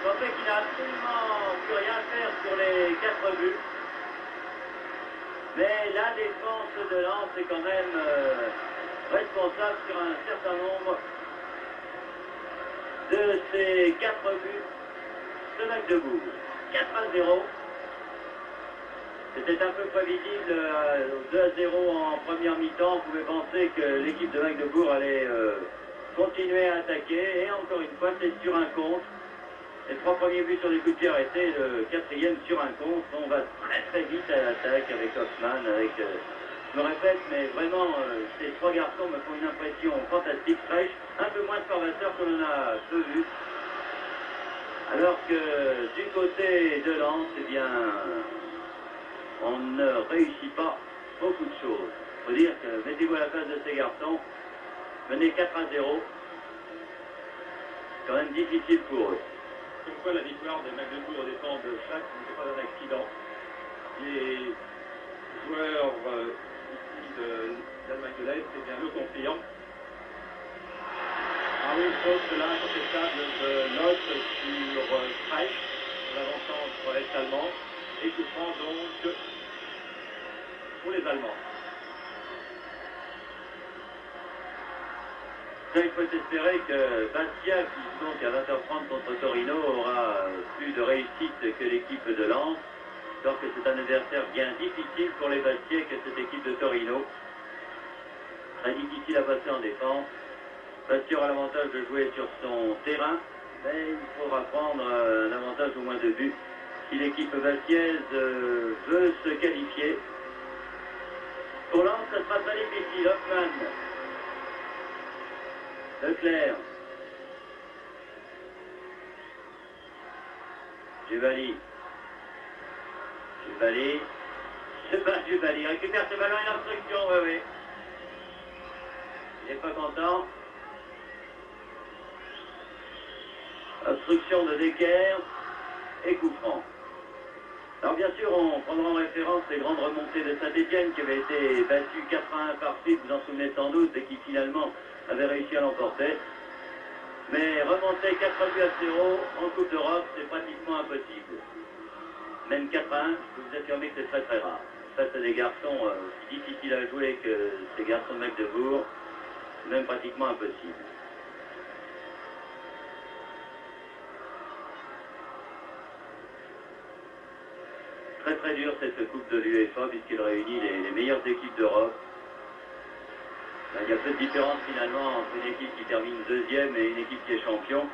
Kanté qui n'a absolument plus rien à faire sur les 4 buts. Mais la défense de Lens est quand même responsable sur un certain nombre de ces 4 buts de Magdebourg. 4-0. C'était un peu prévisible, 2-0 en première mi-temps. On pouvait penser que l'équipe de Magdebourg allait continuer à attaquer. Et encore une fois, c'est sur un contre. Les 3 premiers buts sur des coups de pied arrêtés, le 4e sur un contre. On va très vite à l'attaque avec Hoffmann, avec... je me répète, mais vraiment, ces 3 garçons me font une impression fantastique, fraîche, un peu moins de formateurs que l'on a peu vu. Alors que du côté de Lens, eh bien... on ne réussit pas beaucoup de choses. Il faut dire que, mettez-vous à la place de ces garçons, mener 4-0, c'est quand même difficile pour eux. Comme quoi la victoire de Magdebourg dépend de chaque, ce n'était pas un accident. Les joueurs ici d'Allemagne de l'Est, c'est bien le confirment. Ah oui, une faute là, incontestable de Lot sur Streich, l'avant-centre est-allemand, et qui prend donc pour les Allemands. Ça, il faut espérer que Bastia, qui joue donc à 20h30 contre Torino, aura plus de réussite que l'équipe de Lens, alors que c'est un adversaire bien difficile pour les Bastiais que cette équipe de Torino. Très difficile à passer en défense. Bastia aura l'avantage de jouer sur son terrain, mais il faudra prendre un avantage au moins de buts si l'équipe bastiaise veut se qualifier. Pour Lens, ça sera très difficile. Hoffmann. Leclerc. Jebali. Jebali récupère ce ballon, une obstruction, oui. Il n'est pas content. Obstruction de Decker et coup franc. Alors bien sûr, on prendra en référence les grandes remontées de Saint-Etienne qui avait été battu 4-1 par suite, vous en souvenez sans doute, et qui finalement avait réussi à l'emporter. Mais remonter 4-0 en Coupe d'Europe, c'est pratiquement impossible. Même 4-1, je peux vous affirmer que c'est très rare. face à des garçons aussi difficiles à jouer que ces garçons de Magdebourg, c'est même pratiquement impossible. Très très dur cette Coupe de l'UEFA puisqu'il réunit les meilleures équipes d'Europe. Il y a peu de différence finalement entre une équipe qui termine deuxième et une équipe qui est champion.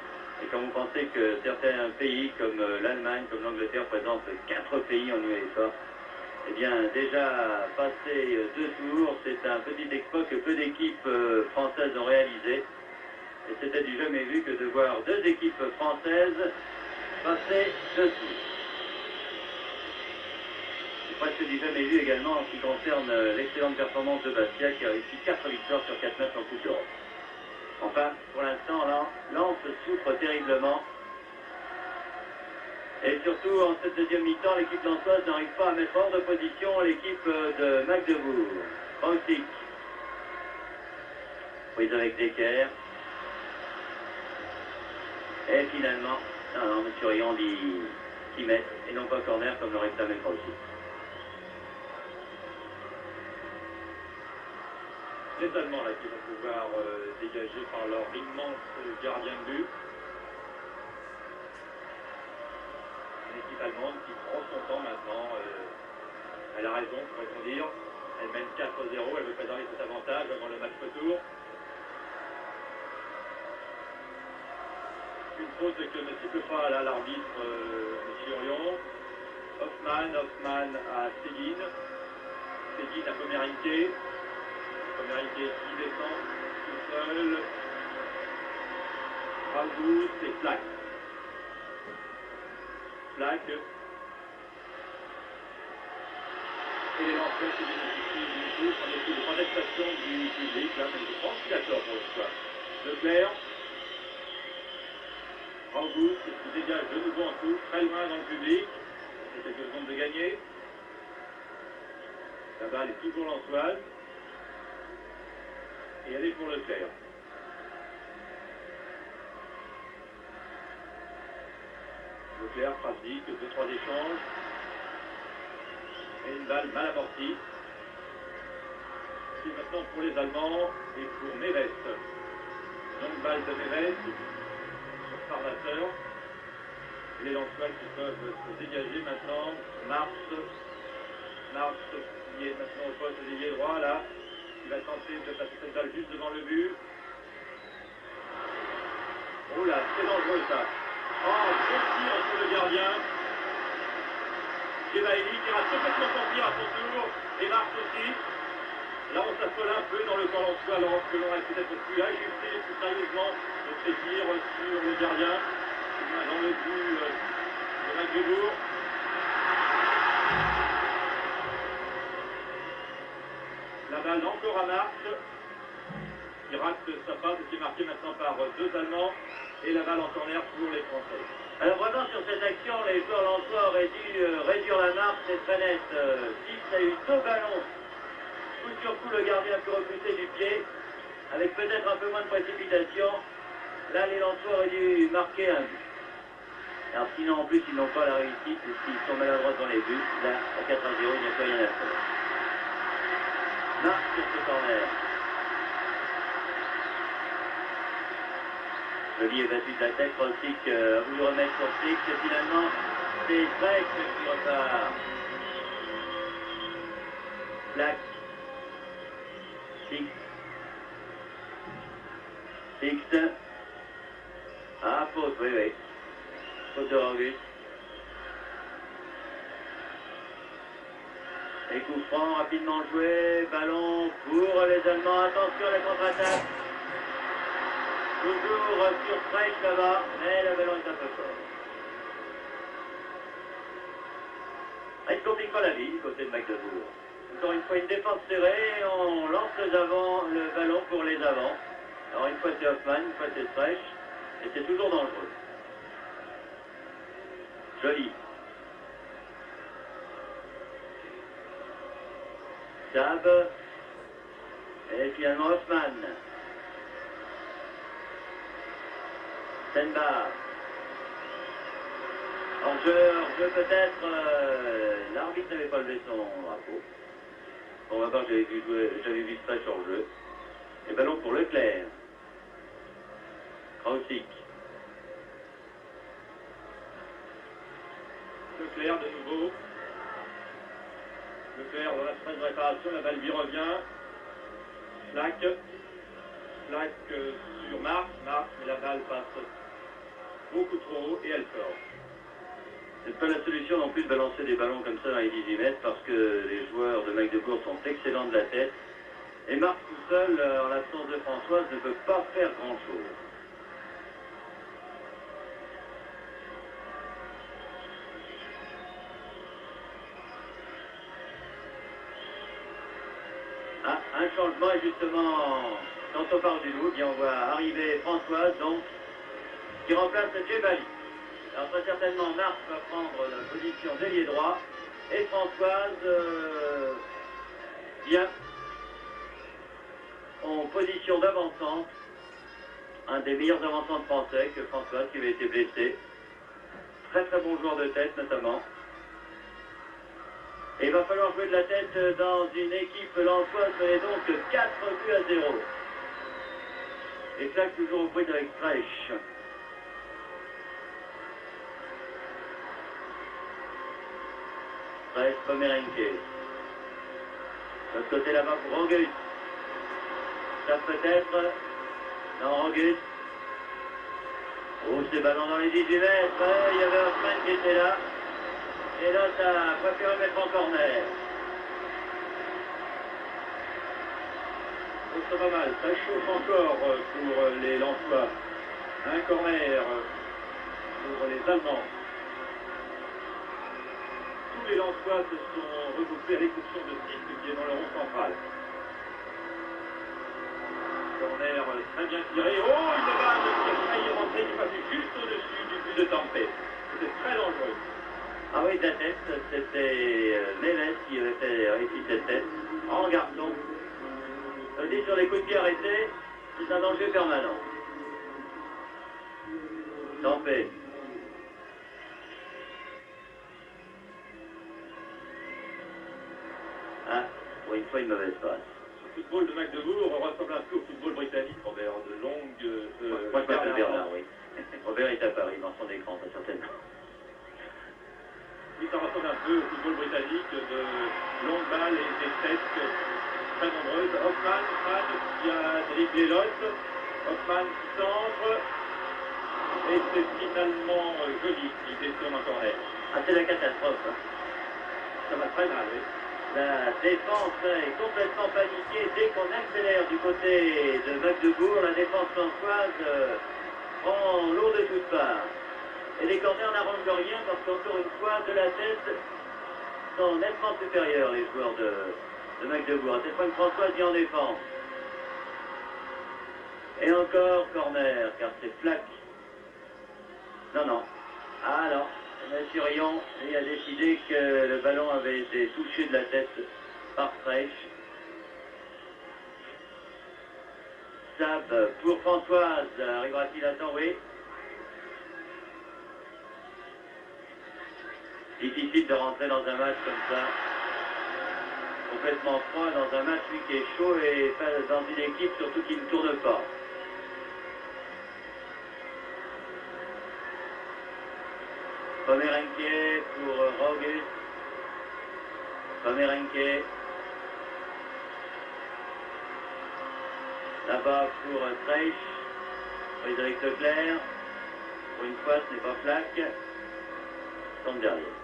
Et quand vous pensez que certains pays comme l'Allemagne, comme l'Angleterre présentent 4 pays en UEFA, eh bien déjà passer 2 tours, c'est un petit exploit que peu d'équipes françaises ont réalisé. Et c'était du jamais vu que de voir 2 équipes françaises passer 2 tours. Presque du jamais vu également en ce qui concerne l'excellente performance de Bastia qui a réussi 4 victoires sur 4 matchs en Coupe d'Europe. Enfin, pour l'instant, Lens souffre terriblement. Et surtout, en cette deuxième mi-temps, l'équipe lensoise n'arrive pas à mettre hors de position l'équipe de Magdebourg. Franck, prise avec Decker. Et finalement, non, M. Rion dit 6 mètres et non pas corner comme le réclamait Franck. Les Allemands là, qui vont pouvoir dégager par leur immense gardien de but. Une équipe allemande qui prend son temps maintenant. Elle a raison, pourrait-on dire. Elle mène 4-0, elle veut préserver cet avantage avant le match retour. Une faute que ne siffle pas là l'arbitre M. Rion. Hoffmann à Céline. Céline à Pomerinke. Pomerinke qui descend tout seul. Raoult et Flack. Et les lanceurs qui bénéficient d'une touche en équipe de protestation du public. Là, mais je pense qu'il est d'accord pour le choix. Leclerc. Raoult qui dégage de nouveau en touche, très loin dans le public. C'est quelques secondes de gagner. La balle est toujours lensoise. Et elle est pour Leclerc. Leclerc pratique 2-3 échanges. Et une balle mal amortie. C'est maintenant pour les Allemands et pour Neves. Longue balle de Neves sur Farvateur. Et les Lensois qui peuvent se dégager maintenant. Mars qui est maintenant au poste d'ailier droit là. Il va tenter de passer cette balle juste devant le but. Oh là, c'est dangereux ça. Oh, bon tir sur le gardien. Kebaili qui rate complètement son tir à son tour. Et Mars aussi. Là, on s'affole un peu dans le camp lensois, alors que l'on aurait peut-être pu ajuster plus sérieusement notre tir sur le gardien. Dans le but de Magdebourg. La balle encore à Marche, qui rate sa passe, qui est marquée maintenant par 2 Allemands, et la balle en corner pour les Français. Alors vraiment sur cette action, les joueurs lensois auraient dû réduire la marche, c'est très net. Dix a eu 2 ballons. Coup sur coup, le gardien a pu repousser du pied, avec peut-être un peu moins de précipitation. Là, les lensois auraient dû marquer un but. Alors sinon, en plus, ils n'ont pas la réussite, puisqu'ils sont maladroits dans les buts. Là, à 4-0, il n'y a plus rien à faire. Marque sur ce corner. Joly est battu de la tête, Rosic a voulu remettre sur Six, et finalement, c'est Drake qui repart. Black. Six. Ah, faute, oui. Faute de Rogus. Et coup franc, rapidement joué, ballon pour les Allemands, attention la contre-attaque. Toujours sur Freich là-bas, mais le ballon est un peu fort. Il ne complique pas la vie du côté de Magdebourg. Encore une fois, une défense serrée, on lance le ballon pour les avants. Alors une fois c'est Hoffmann, une fois c'est Freich, et c'est toujours dangereux. Joly. Sab. Et finalement Hoffmann. Senbar. Hors-jeu peut-être, l'arbitre n'avait pas levé son drapeau. Pour ma part, j'avais vu ça sur le jeu. Et ballon pour Leclerc. Krausik. Leclerc de nouveau. Leclerc dans la phase de réparation, la balle lui revient. Flack. Flack sur Marx, mais la balle passe beaucoup trop haut et elle sort. C'est pas la solution non plus de balancer des ballons comme ça dans les 18 mètres parce que les joueurs de Magdebourg sont excellents de la tête. Et Marc tout seul, en l'absence de Françoise, ne peut pas faire grand-chose. Ah, un changement et justement, quand on parle du loup, bien on voit arriver Françoise, donc, qui remplace Djebali. Alors très certainement, Marc va prendre la position d'ailier droit et Françoise vient en position d'avancante, un des meilleurs avançants français que Françoise qui avait été blessé. Très très bon joueur de tête notamment. Et il va falloir jouer de la tête dans une équipe lensoise, et donc 4 buts à 0. Et Flack toujours au bruit avec Streich. Streich, Pomerenke. De l'autre côté là-bas pour Auguste. Ça peut-être. Non, Auguste. Oh, ces ballons dans les 18 mètres. Il y avait Hoffman qui était là. Et là, ça a préféré mettre en corner. Oh, ça va mal, ça chauffe encore pour les Lensois. Un corner pour les Allemands. Tous les Lensois se sont regroupés à l'exception de Six qui est dans le rond central. Corner très bien tiré. Oh, une balle qui a failli rentrer, qui passait juste au-dessus du but de Tempé. C'était très dangereux. Ah oui, de la tête, c'était Méves qui avait fait réussir cette tête, en garçon. Ça veut dire sur les coups de pied arrêtés, c'est un danger permanent. Tempé. Ah, pour une fois une mauvaise passe. Le football de Magdebourg ressemble un peu au football britannique, Robert, de longues... Moi je m'appelle Bernard, oui. Robert est à Paris, dans son écran, très certainement. Oui, ça ressemble un peu au football britannique, de longues balles et des têtes très nombreuses. Hoffman qui a dribblé l'autre. Hoffman qui centre. Et c'est finalement Joli qui détourne en corner. Ah, c'est la catastrophe. Hein. Ça va très mal, oui. La défense est complètement paniquée dès qu'on accélère du côté de Magdebourg. La défense lensoise prend l'eau de toutes parts. Et les corners n'arrangent rien parce qu'encore une fois, de la tête, sont nettement supérieurs les joueurs de Magdebourg. À cette fois que Françoise vient en défense. Et encore corner, car c'est Flack. Non. Ah non. M. Rion a décidé que le ballon avait été touché de la tête par Streich. Sab pour Françoise, arrivera-t-il à temps? Oui. Difficile de rentrer dans un match comme ça, complètement froid, dans un match lui qui est chaud et dans une équipe surtout qui ne tourne pas. Pomerenke pour Rogus. Pomerenke. Là-bas pour Streich. Frédéric Leclerc. Pour une fois, ce n'est pas Flack. Tombe derrière.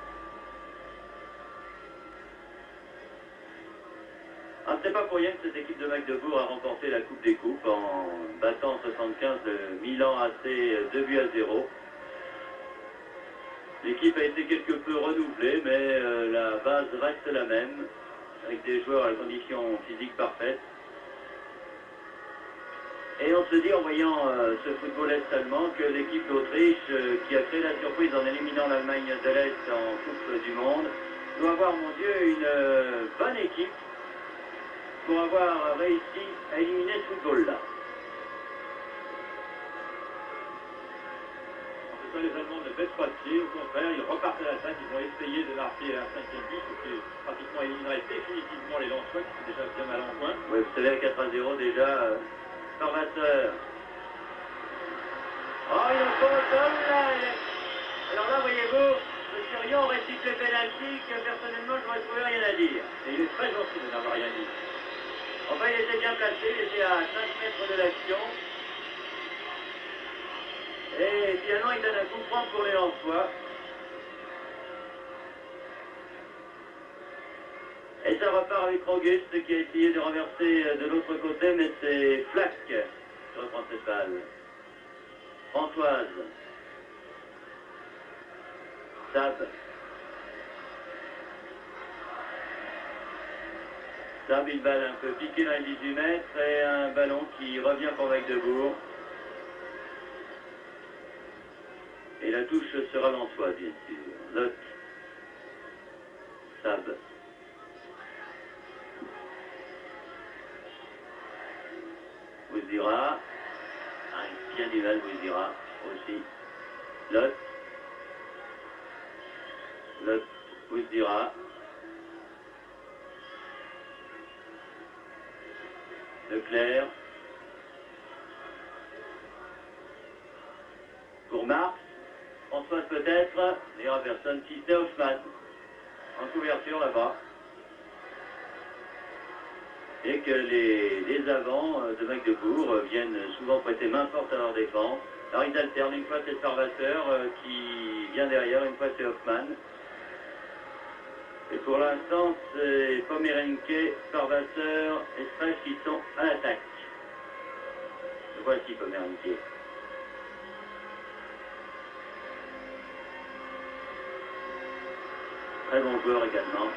Ah, c'est pas pour rien que cette équipe de Magdebourg a remporté la Coupe des Coupes en battant en 75 le Milan AC 2 buts à 0. L'équipe a été quelque peu renouvelée, mais la base reste la même, avec des joueurs à la condition physique parfaite. Et on se dit en voyant ce football est-allemand que l'équipe d'Autriche, qui a créé la surprise en éliminant l'Allemagne de l'Est en Coupe du Monde, doit avoir, mon Dieu, une bonne équipe pour avoir réussi à éliminer ce football-là. Ce tout cas, les Allemands ne baissent pas de pied. Au contraire, ils repartent à l'attaque. Ils vont essayer de marquer un 5e but, ce qui pratiquement éliminerait définitivement les Lensois qui sont déjà bien mal en point. Oui, vous savez, à 4-0 déjà, Farvasseur. Oh, une faute, oh là, alors là, voyez-vous, M. Rion aurait sifflé pénalty que personnellement, je n'aurais trouvé rien à dire. Et il est très gentil de n'avoir rien dit. Enfin, il était bien placé, il était à 5 mètres de l'action. Et finalement, il donne un coup franc pour les Lensois. Et ça repart avec Auguste qui a essayé de renverser de l'autre côté, mais c'est Flack qui reprend cette balle. Françoise. Sab. Sab, une balle un peu piquée dans les 18 mètres et un ballon qui revient pour Magdebourg. Et la touche sera Lensois, bien sûr. Lot. Sab. Bouzira. Un bien du mal, Bouzira aussi. Lot. Lot. Bouzira. Leclerc. Pour Marx. Françoise peut-être. Il n'y aura personne. Si c'est Hoffmann. En couverture là-bas. Et que les avants de Magdebourg viennent souvent prêter main forte à leur défense. Alors ils alternent, une fois c'est Farvasseur qui vient derrière, une fois c'est Hoffmann. Et pour l'instant c'est Pomerenke, Farvasseur et Strach qui sont à l'attaque. Voici Pomerenke. Très bon joueur également.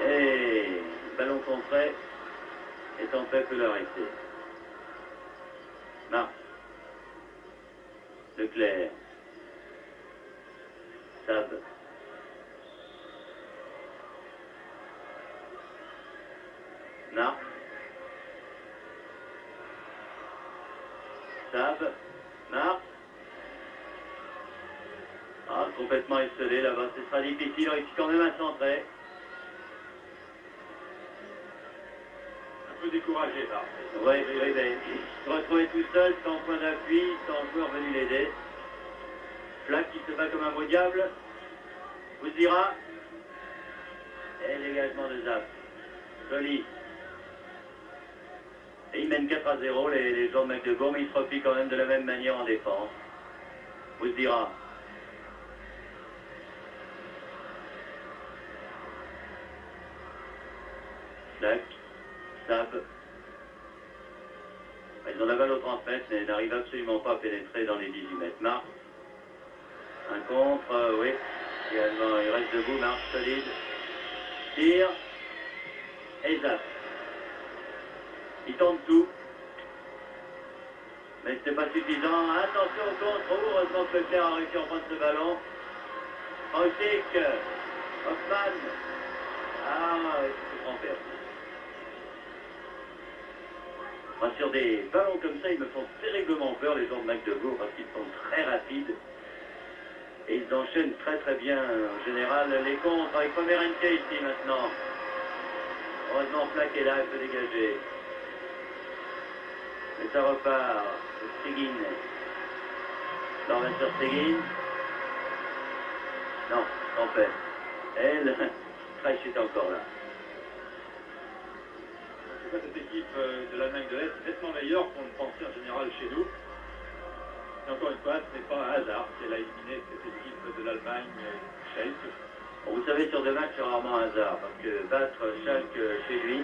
Et ballon contré est en fait que l'arrêter. Marc. Leclerc. Sab. Marc. Sab. Marc. Ah, complètement esselé là-bas, ce sera difficile, il réussit quand même à centrer. Un peu découragé là. Oui, mais il se retrouvait tout seul, sans point d'appui, sans joueur venu l'aider. Flack qui se bat comme un beau diable. Bouzira. Et dégagement de Zap. Joli. Et il mène 4-0 les joueurs de Magdebourg, mais il se replie quand même de la même manière en défense. Bouzira. Flack. Sab. Ils ont la balle au 30 mètres, mais n'arrivent absolument pas à pénétrer dans les 18 mètres. Marc. Un contre, oui. Également, il reste debout, Marc, solide. Tire. Et Zap. Il tente tout. Mais c'était pas suffisant. Attention au contre. Heureusement que Leclerc a réussi à prendre ce ballon. Rosic. Hoffmann. Ah, c'est grand perte. Sur des ballons comme ça, ils me font terriblement peur, les gens de Magdebourg, parce qu'ils sont très rapides. Et ils enchaînent très très bien, en général, les contres avec Pomerenke ici maintenant. Heureusement, Flack est là, il peut dégager. Et ça repart. Seguin. Farvasseur Seguin. Non, en fait. Elle, Strach est encore là. Cette équipe de l'Allemagne de l'Est est nettement meilleure qu'on le pensait en général chez nous. Et encore une fois, ce n'est pas un hasard qu'elle a éliminé cette équipe de l'Allemagne Schalke. Bon, vous savez, sur deux matchs, c'est rarement un hasard, parce que battre Schalke chez lui,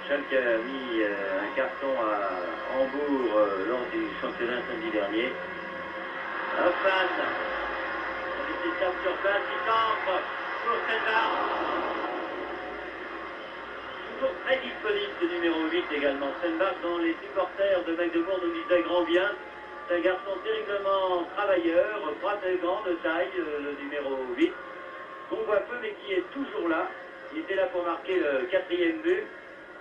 Schalke a mis un carton à Hambourg lors du championnat samedi dernier. Hoffmann, il tape sur place, il tente pour Stenbach. Très disponible ce numéro 8 également. Stenbach, dont les supporters de Magdebourg nous disaient grand bien. C'est un garçon terriblement travailleur, pas très grand de taille, le numéro 8, qu'on voit peu mais qui est toujours là. Il était là pour marquer le 4e but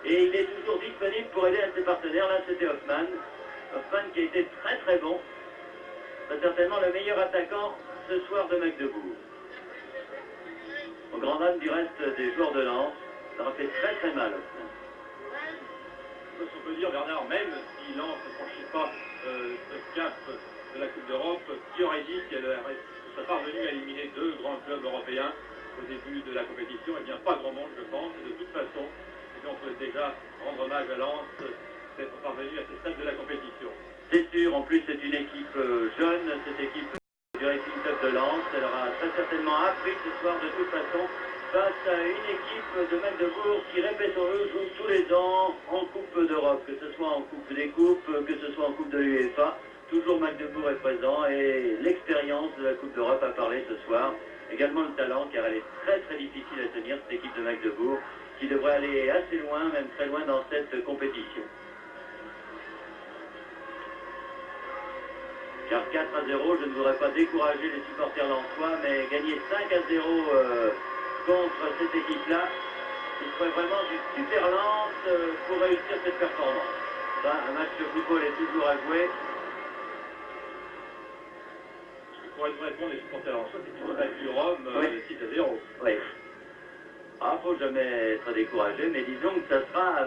et il est toujours disponible pour aider à ses partenaires. Là c'était Hoffmann. Hoffmann qui a été très très bon C'est certainement le meilleur attaquant ce soir de Magdebourg. Au grand dam du reste des joueurs de Lens, ça aura fait très très mal. On peut dire, Bernard, même si Lens ne franchit pas ce cap de la Coupe d'Europe, qui aurait dit qu'elle serait parvenue à éliminer deux grands clubs européens au début de la compétition? Eh bien, pas grand monde, je pense. Et de toute façon, on peut déjà rendre hommage à Lens d'être parvenu à ce stade de la compétition. C'est sûr, en plus c'est une équipe jeune, cette équipe du Racing Club de Lens. Elle aura très certainement appris ce soir de toute façon face à une équipe de Magdebourg qui, répétons-le, joue tous les ans en Coupe d'Europe, que ce soit en Coupe des Coupes, que ce soit en Coupe de l'UEFA. Toujours Magdebourg est présent et l'expérience de la Coupe d'Europe a parlé ce soir. Également le talent, car elle est très très difficile à tenir, cette équipe de Magdebourg, qui devrait aller assez loin, même très loin dans cette compétition. Car 4-0, je ne voudrais pas décourager les supporters lensois, mais gagner 5-0 contre cette équipe-là, il serait vraiment du super Lens pour réussir cette performance. Ça, un match de football est toujours à jouer. Pour être répondre les supporters lensois, c'est qu'ils ont battu Rome Oui. 6-0. Oui. Ah, faut jamais être découragé, mais disons que ça sera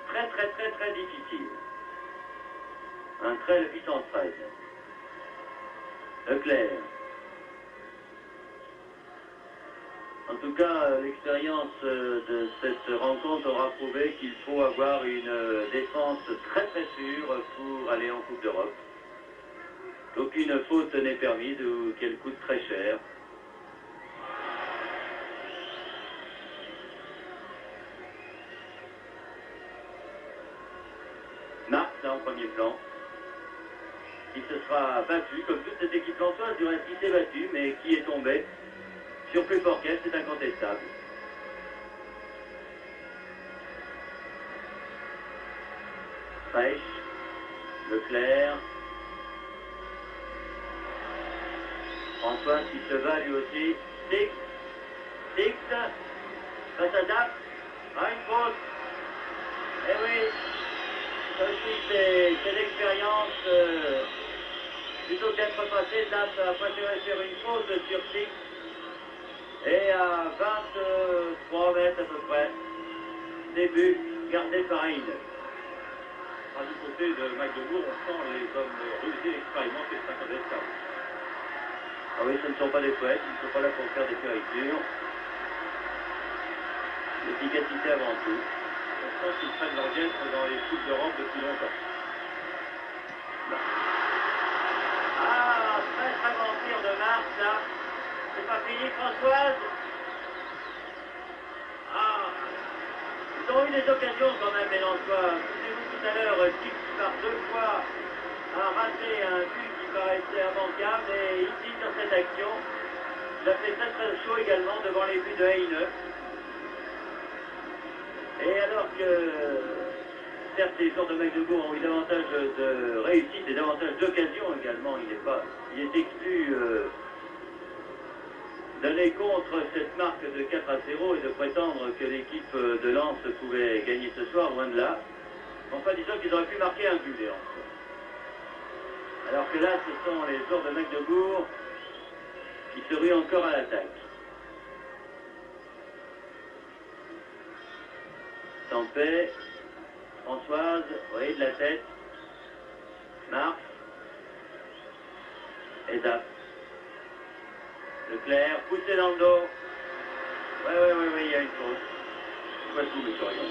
très très très très difficile. Un très le puissance 13. Leclerc. En tout cas, l'expérience de cette rencontre aura prouvé qu'il faut avoir une défense très très sûre pour aller en Coupe d'Europe. Aucune faute n'est permise ou qu'elle coûte très cher. Marc, là en premier plan, qui se sera battu, comme toute cette équipe lensoise, du reste qui s'est battue, mais qui est tombé sur plus fort qu'elle, c'est incontestable. Fraîche, Leclerc, François qui se bat lui aussi, Six, face à Dap, une faute, eh oui, ça aussi c'est l'expérience, plutôt qu'être passé, Dap a préféré faire une faute sur Six, et à 23 mètres à peu près, début gardé par Aïn. Du côté de Magdebourg, on sent les hommes rusés, expérimentés, c'est incontestable. Ah oui, ce ne sont pas des poètes, ils ne sont pas là pour faire des fioritures. L'efficacité avant tout. On sent qu'ils prennent leur guêtre dans les Coupes d'Europe depuis longtemps. Ah, très très bon tir de Marc, là. C'est pas fini, Françoise. Ah, ils ont eu des occasions quand même, les Lensois. Souvenez-vous tout à l'heure, Six par deux fois a raté un but qui paraissait immanquable, et ici, sur cette action, il a fait très très chaud également devant les buts de Heine. Et alors que, certes, les joueurs de Magdebourg ont eu davantage de réussite et davantage d'occasions également, il est exclu d'aller contre cette marque de 4-0 et de prétendre que l'équipe de Lens pouvait gagner ce soir, loin de là. Enfin, disons qu'ils auraient pu marquer un but, les Lens. Alors que là, ce sont les joueurs de Magdebourg qui se ruent encore à l'attaque. Tempé, Françoise, oui, de la tête, Marc, et Zap. Leclerc, poussé dans le dos. Oui, il y a une faute. Pas tout, mais rien.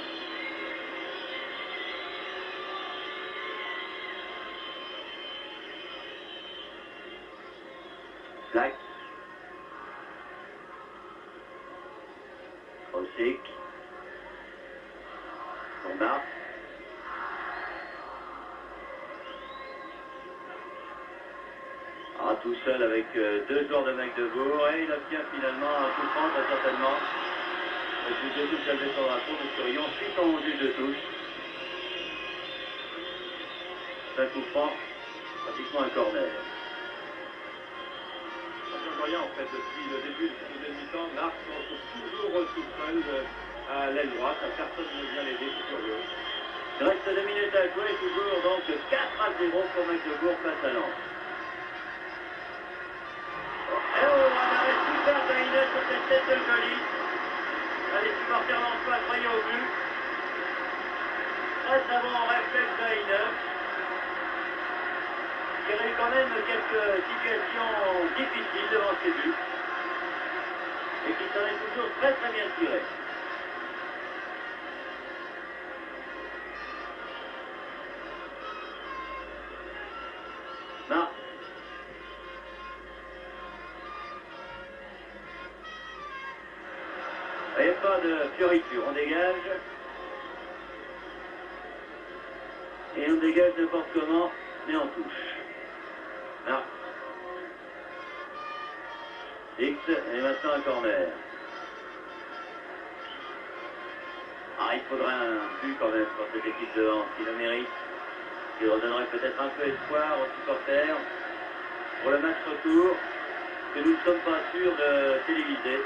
Black. Rosic. Marc. Ah, tout seul avec deux joueurs de Magdebourg, et il obtient finalement un coup franc, très certainement. Le juge de touche a levé son drapeau, nous serions suite au juge de touche. C'est un coup franc, pratiquement un corner. On ne voit rien en fait depuis le début de ce deuxième mi-temps. Marc se retrouve toujours tout seul à l'aile droite, personne ne vient l'aider, c'est curieux. Il reste 2 minutes à jouer, toujours donc 4-0 pour Magdebourg face à Lens. super de Heine sur cette tête de Joly. Les supporters lensois croyaient au but. Très bon réflexe de Heine. Il y a eu quand même quelques situations difficiles devant ses buts. Et qui s'en est toujours très très bien tiré. Non. Il n'y a pas de fioriture, on dégage. Et on dégage n'importe comment, mais on touche. Non. X, et maintenant un corner. Ah, il faudra un but quand même pour cette équipe de Hans, qui le mérite, qui redonnerait peut-être un peu espoir aux supporters pour le match retour, que nous ne sommes pas sûrs de téléviser.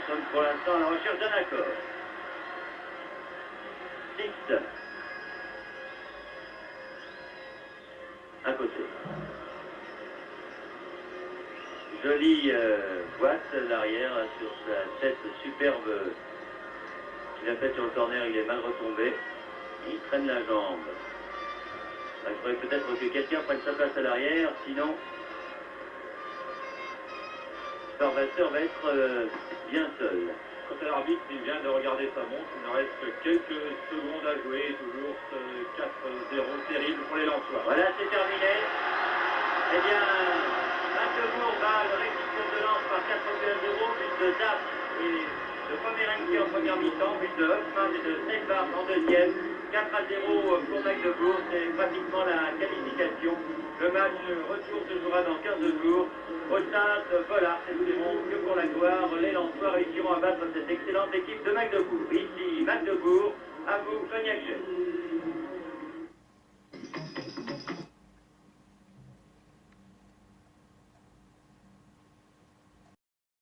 Nous sommes pour l'instant à la recherche d'un accord. Six. À côté. Jolie boîte l'arrière sur sa tête superbe qu'il a faite sur le corner, il est mal retombé. Il traîne la jambe. Il faudrait peut-être que quelqu'un prenne sa place à l'arrière, sinon Farvasseur va être bien seul. Quant à l'arbitre, il vient de regarder sa montre, il nous reste quelques secondes à jouer, toujours 4-0 terrible pour les Lensois. Voilà, c'est terminé. Eh bien, Magdebourg bat le réquisition de Lens par 4-0, but de Zap et de premier Henke en première mi-temps, but de Hoffmann et de Steinbach en deuxième. 4-0 pour Magdebourg, c'est pratiquement la qualification. Le match retour se jouera dans 15 jours au stade Bollard. Espérons que pour la gloire, les Lensois réussiront à battre cette excellente équipe de Magdebourg. Ici Magdebourg, à vous Cognac-Gey.